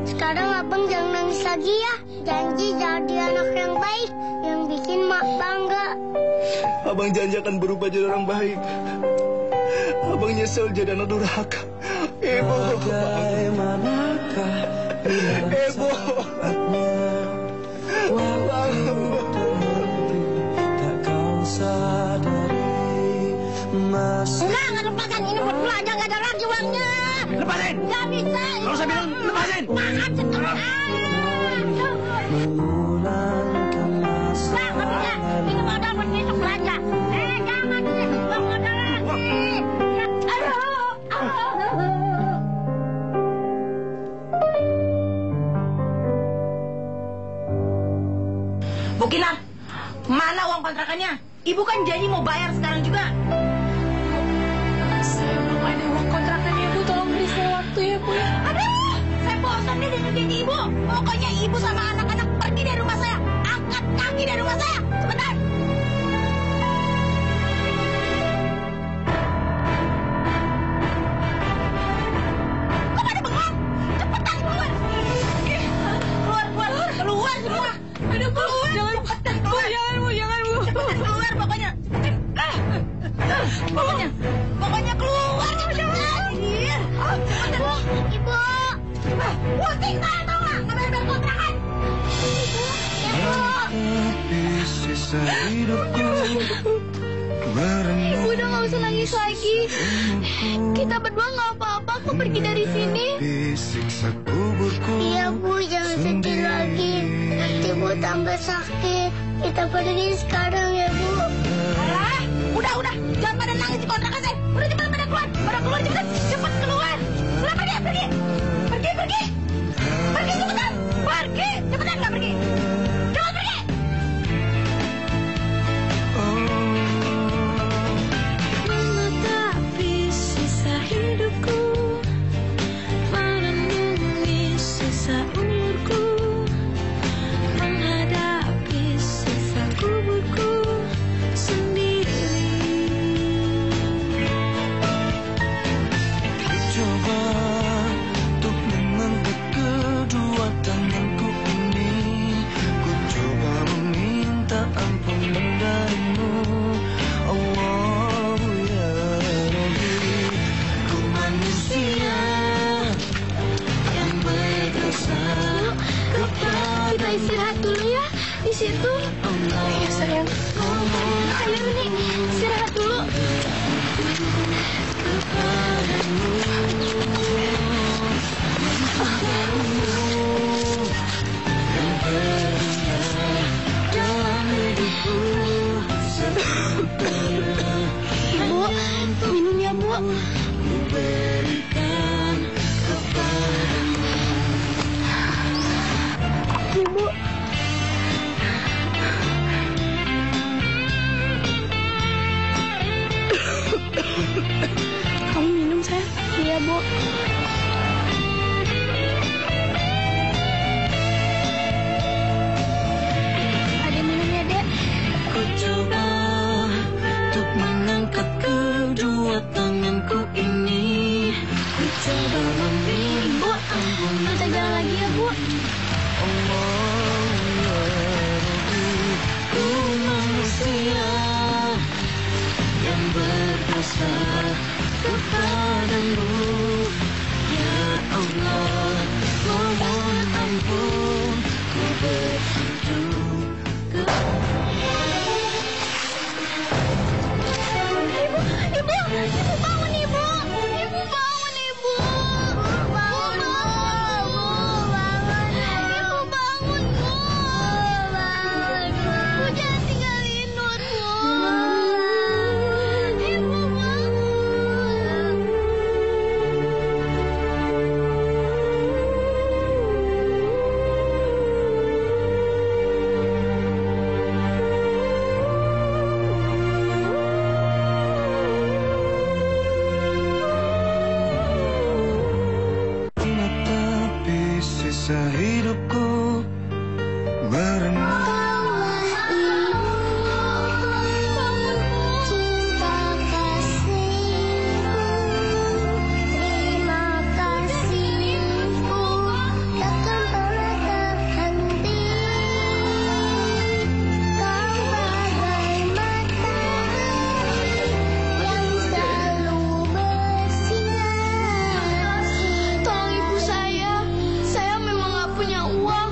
Sekarang abang jangan nangis lagi ya. Janji jadi anak yang baik, yang bikin mak bangga. Abang janji akan berubah jadi orang baik. Abang nyesel jadi anak durhaka. Ibu. Ibu. Nggak lepasan. Ini buat belanja, nggak ada lagi uangnya. Lepasin. Nggak bisa. Kalau saya bilang, lepasin. Maaf, sekarang. Nggak bisa. Ini mau dapat besok belanja. Jangan. Uang nggak ada lagi. Bu Kinar, mana uang kontrakannya? Ibu kan janji mau bayar sekarang juga. Saya belum ada uang kontrakannya, Bu. Tolong beri saya waktu ya, Bu. Aduh, saya bosan nih dengan janji ibu. Pokoknya ibu sama anak-anak pergi dari rumah saya. Angkat kaki dari rumah saya. Sebentar. Kok pada bengong? Cepetan keluar. Keluar semua. Aduh, Bu. Jangan. Bu, jangan, Bu. Cepetan keluar pokoknya. Pokoknya keluar cepetan. Cepetan. Ibu, Pusing saya tau nggak? Ngambil kontrakan. Tapi sisa hidupku merenung. Udah nggak usah nangis lagi. Kita berdua nggak apa-apa kok pergi dari sini. Disiksa kuburku. iya Bu, jangan sedih lagi. Nanti Bu tambah sakit. Kita pergi sekarang ya Bu. Alah, udah. Jangan pada nangis di kontrakan saya. Udah cepat pada keluar. Pada keluar cepat. Cepat keluar. Kenapa dia pergi? Pergi cepetan. Pergi cepetan nggak pergi. Jangan pergi. Menatapi sisa hidupku, merenungi sisa umurku, menghadapi sisa kuburku sendiri. Coba untuk mengangkat kedua tanganku ini Ibu. Kamu minum, sayang? Iya, Bu. Ada minum ya, Dek? Ku coba untuk mengangkat kedua tanganku ini. Ku coba meminta ampun. Kita jalan lagi ya, Bu. Allah ya Rabbi, ku manusia yang berdosa kepadamu. Ya Allah, mohon ampun, ku bersujud Ibu bangun, Ibu. Ibu bangun, Ibu. Ibu bangun, Bu. Bu, jangan tinggalin Nur, Bu. Ibu bangun. tapi sisa hidupku berenang. Cinta kasihku, terima kasihku, takkan pernah terhenti. Kau bagai matahari yang selalu bersinar. Tolong ibu saya memang nggak punya uang,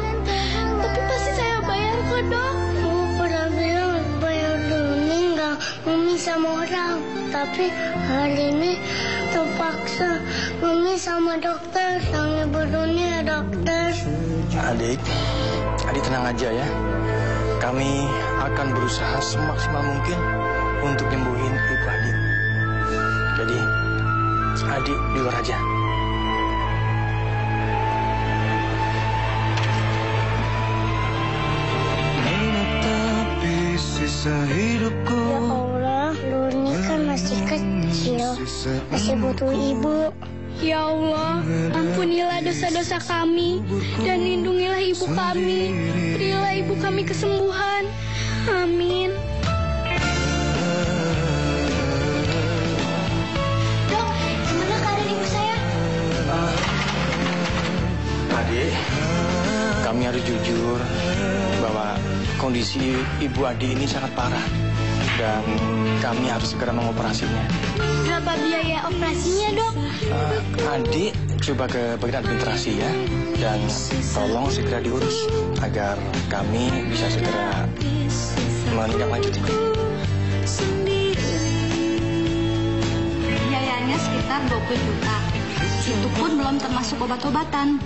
tapi pasti saya bayar kok, Dok. Aku pernah bilang bayar dulu meninggal Mami sama orang, tapi hari ini terpaksa Mami sama dokter yang nyebut dunia dokter. Adik tenang aja ya. Kami akan berusaha semaksimal mungkin untuk nyembuhin ibu Adik. Jadi, Adik di luar aja. Menatapi sisa hidupku. Ya Allah, Luni kan masih kecil, masih butuh ibu. Ya Allah, ampunilah dosa-dosa kami dan lindungilah ibu kami. Berilah ibu kami kesembuhan. Amin. Dok, gimana keadaan ibu saya? Adik, kami harus jujur bahwa kondisi ibu Adik ini sangat parah dan kami harus segera mengoperasinya. Berapa biaya operasinya, Dok? Adik coba ke bagian administrasi ya, dan tolong segera diurus agar kami bisa segera menindaklanjuti. Biayanya sekitar 20 juta. Itu pun belum termasuk obat-obatan.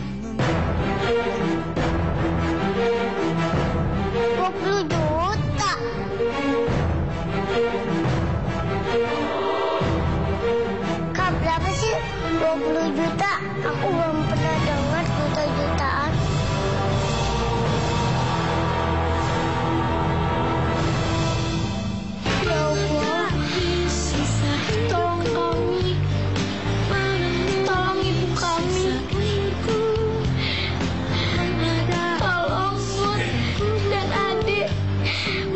20 juta. Kak, berapa sih 20 juta? Aku belum pernah dengar juta-jutaan. Ya Allah, Tolong kami. Tolong ibu kami. Tolong Nur dan Adik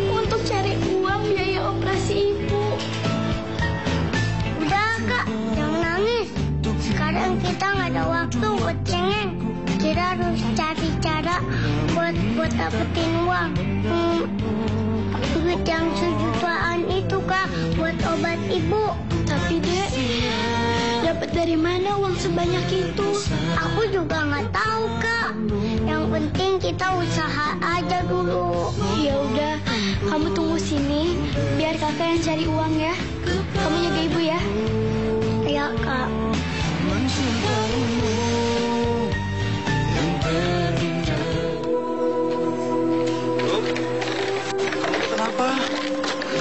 untuk cari uang biaya operasi ibu. udah Kak, jangan nangis. Sekarang kita nggak ada waktu buat cengeng. Kita harus cari cara buat dapetin uang. Duit yang sejutaan itu Kak, buat obat ibu. Tapi Dek, dapat dari mana uang sebanyak itu? Aku juga nggak tahu Kak. Yang penting kita usaha aja dulu. Ya udah, kamu tunggu sini biar kakak yang cari uang ya. Kamu jaga ibu ya. Ya Kak. Mencintaimu yang terindah. Kenapa?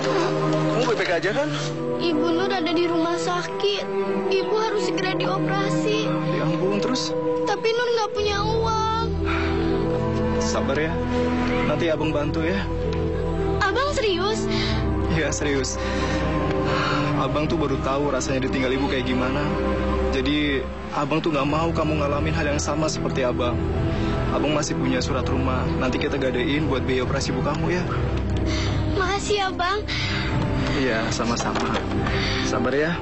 Kamu baik-baik baik-baik aja kan? Ibu Nur ada di rumah sakit. Ibu harus segera dioperasi. Ya ampun, terus? Tapi Nur nggak punya uang. Sabar ya. Nanti abang bantu ya. Abang serius? Iya, serius. Abang tuh baru tahu rasanya ditinggal ibu kayak gimana. Jadi, abang tuh nggak mau kamu ngalamin hal yang sama seperti abang. Abang masih punya surat rumah. Nanti kita gadein buat biaya operasi ibu kamu ya. Makasih ya, Bang. Iya, sama-sama. Sabar ya.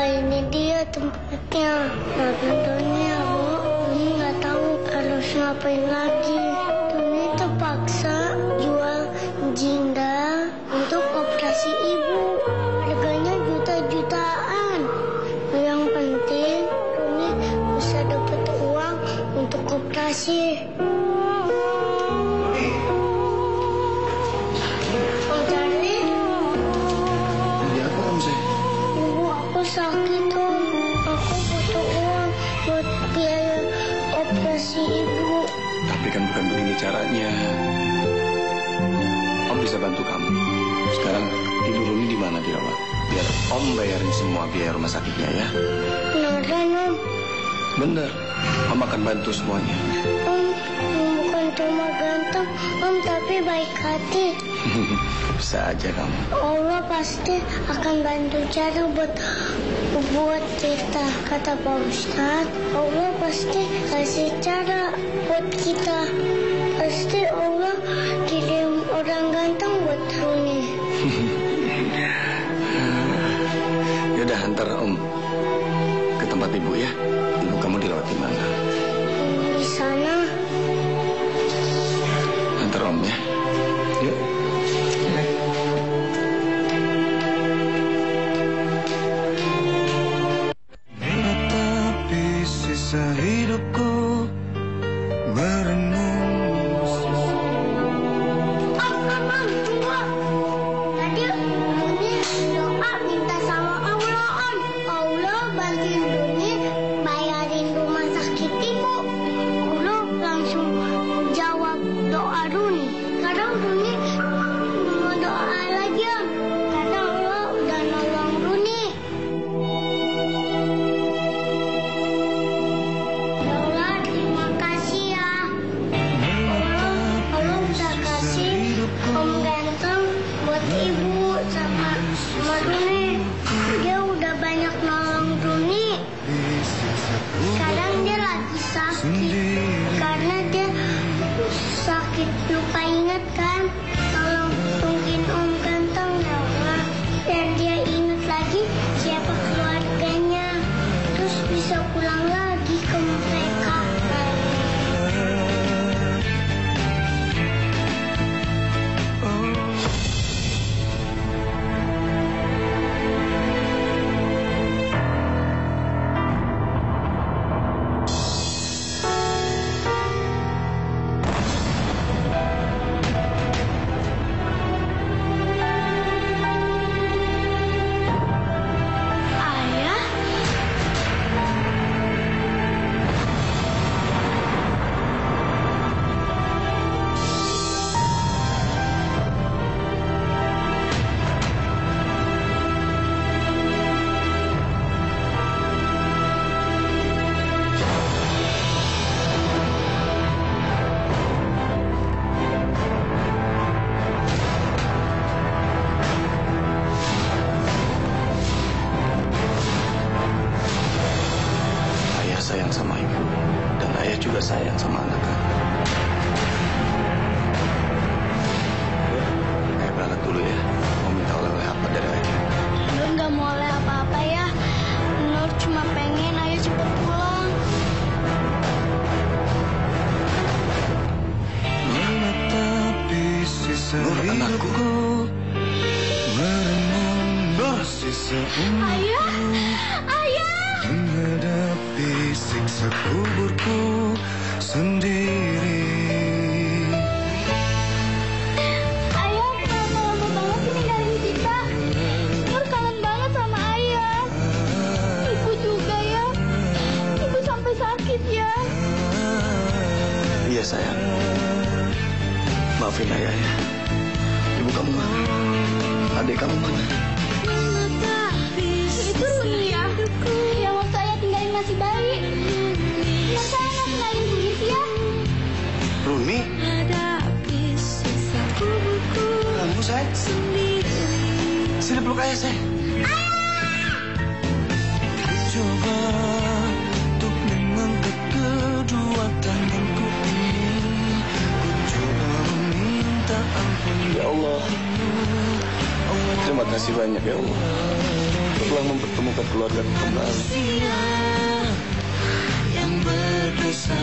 Ini dia tempatnya. Nah, tentunya Bu, ini nggak tahu harus ngapain lagi. Tuni terpaksa jual jingga untuk operasi ibu. Harganya juta-jutaan. Yang penting Tuni bisa dapat uang untuk operasi. Om Charlie? Iya, apa kamu sih? Ibu aku sakit Om. Aku butuh uang buat biaya operasi ibu. Tapi kan bukan begini caranya. Om bisa bantu kamu. Sekarang ibu Rumi di mana dirawat? Biar Om bayarin semua biaya rumah sakitnya ya. Beneran Om? Bener. Om akan bantu semuanya. Om bukan cuma ganteng, Om tapi baik hati. Bisa aja kamu. Allah pasti akan bantu cara buat kita. Kata Pak Ustadz, Allah pasti kasih cara buat kita. Pasti Allah kirim orang ganteng buat Runi. Yaudah, antar Om ke tempat ibu ya. Ibu kamu dirawat di mana? Di sana. Antar Om ya. Yuk. Menatapi sisa hidupku merenung. Om, tunggu. Tadi Runi doa minta sama Allah, Om. Allah bantuin Runi bayarin rumah sakit ibu. Allah langsung jawab doa Runi. Sekarang Runi mau doa lagi, Om. Karena Allah udah nolong Runi. Ya Allah, terima kasih ya. Allah udah kasih Om ganteng buat ibu sama Runi. Dia udah banyak nolong Runi. Sekarang dia lagi sakit karena dia sakit lupa ingat kan. Tolong tungguin Om ganteng ya Allah, biar dia ingat lagi siapa keluarganya, terus bisa pulang lagi ke mereka. Ayah? Ayah sayang sama ibu. Dan ayah juga sayang sama anaknya. Ayah berangkat dulu ya. Mau minta oleh-oleh apa dari ayah? Nur nggak mau oleh apa-apa ya. Nur cuma pengen ayah cepat pulang. Menatapi sisa Nur, anakku. hidupku merenung sisa umur. Ayah, ayah. Menghadapi siksa kuburku sendiri. Ayah, kenapa lama banget sih ninggalin kita? Nur kangen banget sama ayah. Ibu juga ya. Ibu sampai sakit ya. Iya sayang. Maafin ayah ya. Ibu kamu mana? Adik kamu mana? Itu Rumi ya, yang waktu ayah tinggalin masih bayi. Masa ayah nggak tinggalin begitu ya? Rumi? Kamu, sayang? Sini peluk ayah, sayang. Coba untuk mengangkat kedua tanganku ini. Ku coba meminta ampun. Ya Allah, terima kasih banyak ya Allah. Telah mempertemukan keluarga kembali. Yang berdosa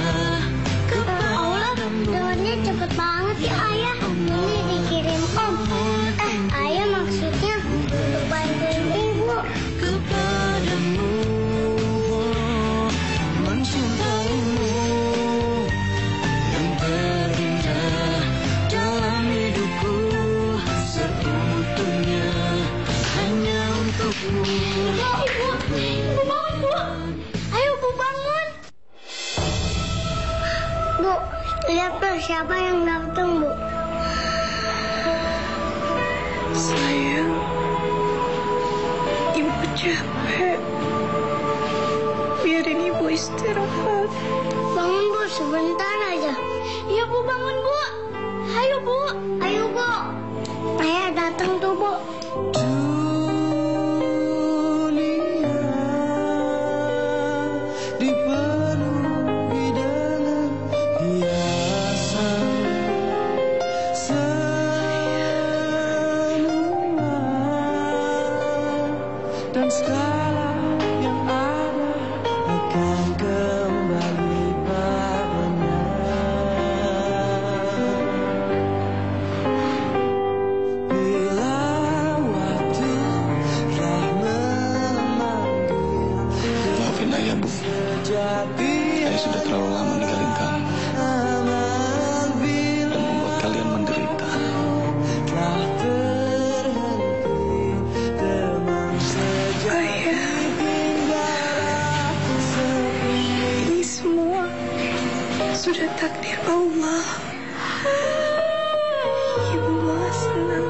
Allah, dengarnya cepet banget ya ayah. Ini dikirim om. Ayah maksudnya untuk bantuin ibu. kepadamu, mencintaimu yang terindah dalam hidupku seutuhnya hanya untukmu. Ibu bangun, Bu. Ayo, Bu, bangun. Bu, lihat tuh siapa yang datang, Bu. Sayang, ibu capek. Biarin ibu istirahat. Bangun, Bu, sebentar aja. Iya, Bu, bangun, Bu. Ayo, Bu. Ayo, Bu. Ayah datang tuh, Bu. Dunia dipenuhi dengan hiasan semua dan segala yang ada akan kembali padanya. Bila waktu telah memanggil Maafin ayah, Bu. sejati Ayah sudah terlalu lama ninggalin kamu aman bila dan membuat kalian menderita. telah terhenti teman sejati. Ayah, Tinggallah sepi. ini semua sudah takdir Allah. Ibu malah senang.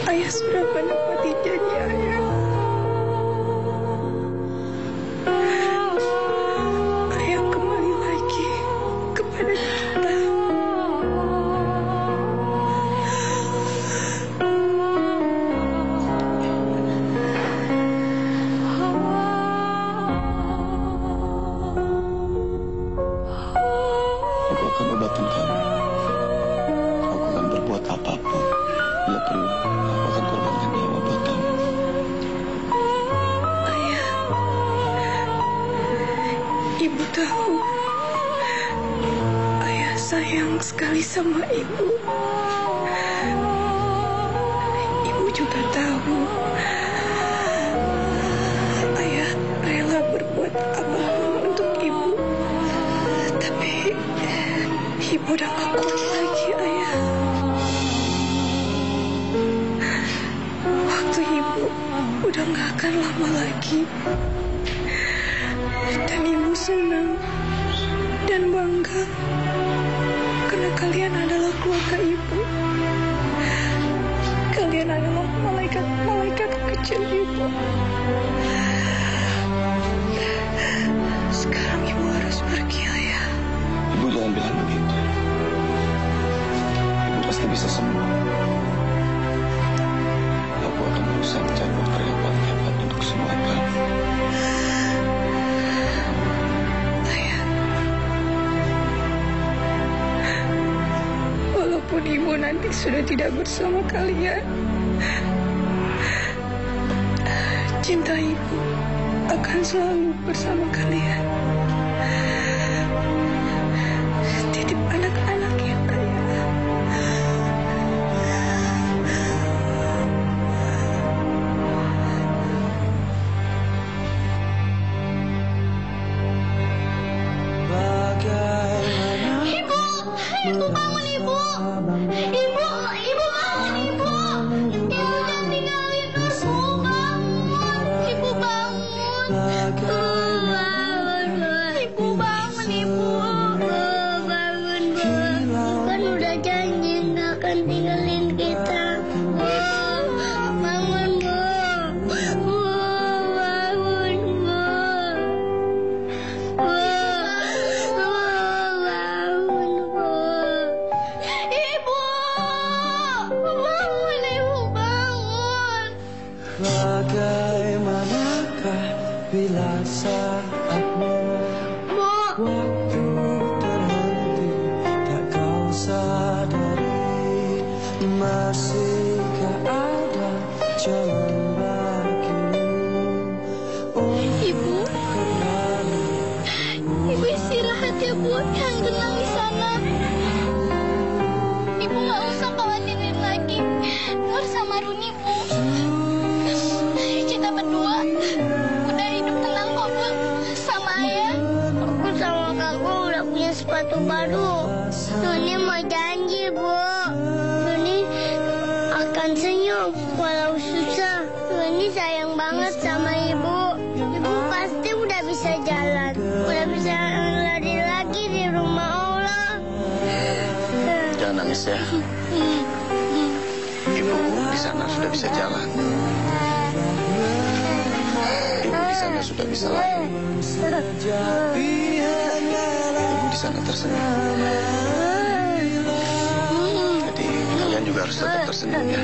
Ayah sudah menepati janji ayah. Ayah kembali lagi kepada kita. Aku akan obatin kamu. Aku akan berbuat apapun. Bila perlu, aku akan korbankan nyawa buat kamu. Ayah, ibu tahu. Ayah sayang sekali sama ibu. Ibu juga tahu. Ayah rela berbuat apapun untuk ibu. Tapi ibu udah gak kuat lagi, ayah. Waktu ibu udah gak akan lama lagi. Dan ibu senang dan bangga karena kalian adalah keluarga ibu. Kalian adalah malaikat-malaikat kecil ibu. Sekarang ibu harus pergi, ayah. Ibu jangan bilang begitu. Ibu pasti bisa sembuh. Aku akan berusaha mencari dokter yang paling hebat untuk semua kamu. Ayah, walaupun ibu nanti sudah tidak bersama kalian, cinta ibu akan selalu bersama kalian. Titip anak-anak ya, ayah. Bagaimana Ibu, ibu bangun, Ibu. Ibu, ibu bangun, Ibu. Ibu jangan tinggalin aku, bangun. Ibu bangun. Bangun. waktu terhenti, tak kau sadari. Masihkah ada jalan bagimu? Ibu istirahat ya Bu, yang tenang di sana. Ibu nggak usah khawatirin lagi Nur sama Runi Bu. Kita berdua udah hidup tenang kok Bu, sama ayah. Aku sama kakak udah punya sepatu baru. Nuni mau janji, Bu. Nuni akan senyum walau susah. Nuni sayang banget sama ibu. Ibu pasti udah bisa jalan. Udah bisa lari lagi di rumah Allah. Jangan nangis ya. Ibu di sana sudah bisa jalan. Ibu di sana sudah bisa lari. Ibu di sana tersenyum. Jadi kalian juga harus tetap tersenyum ya.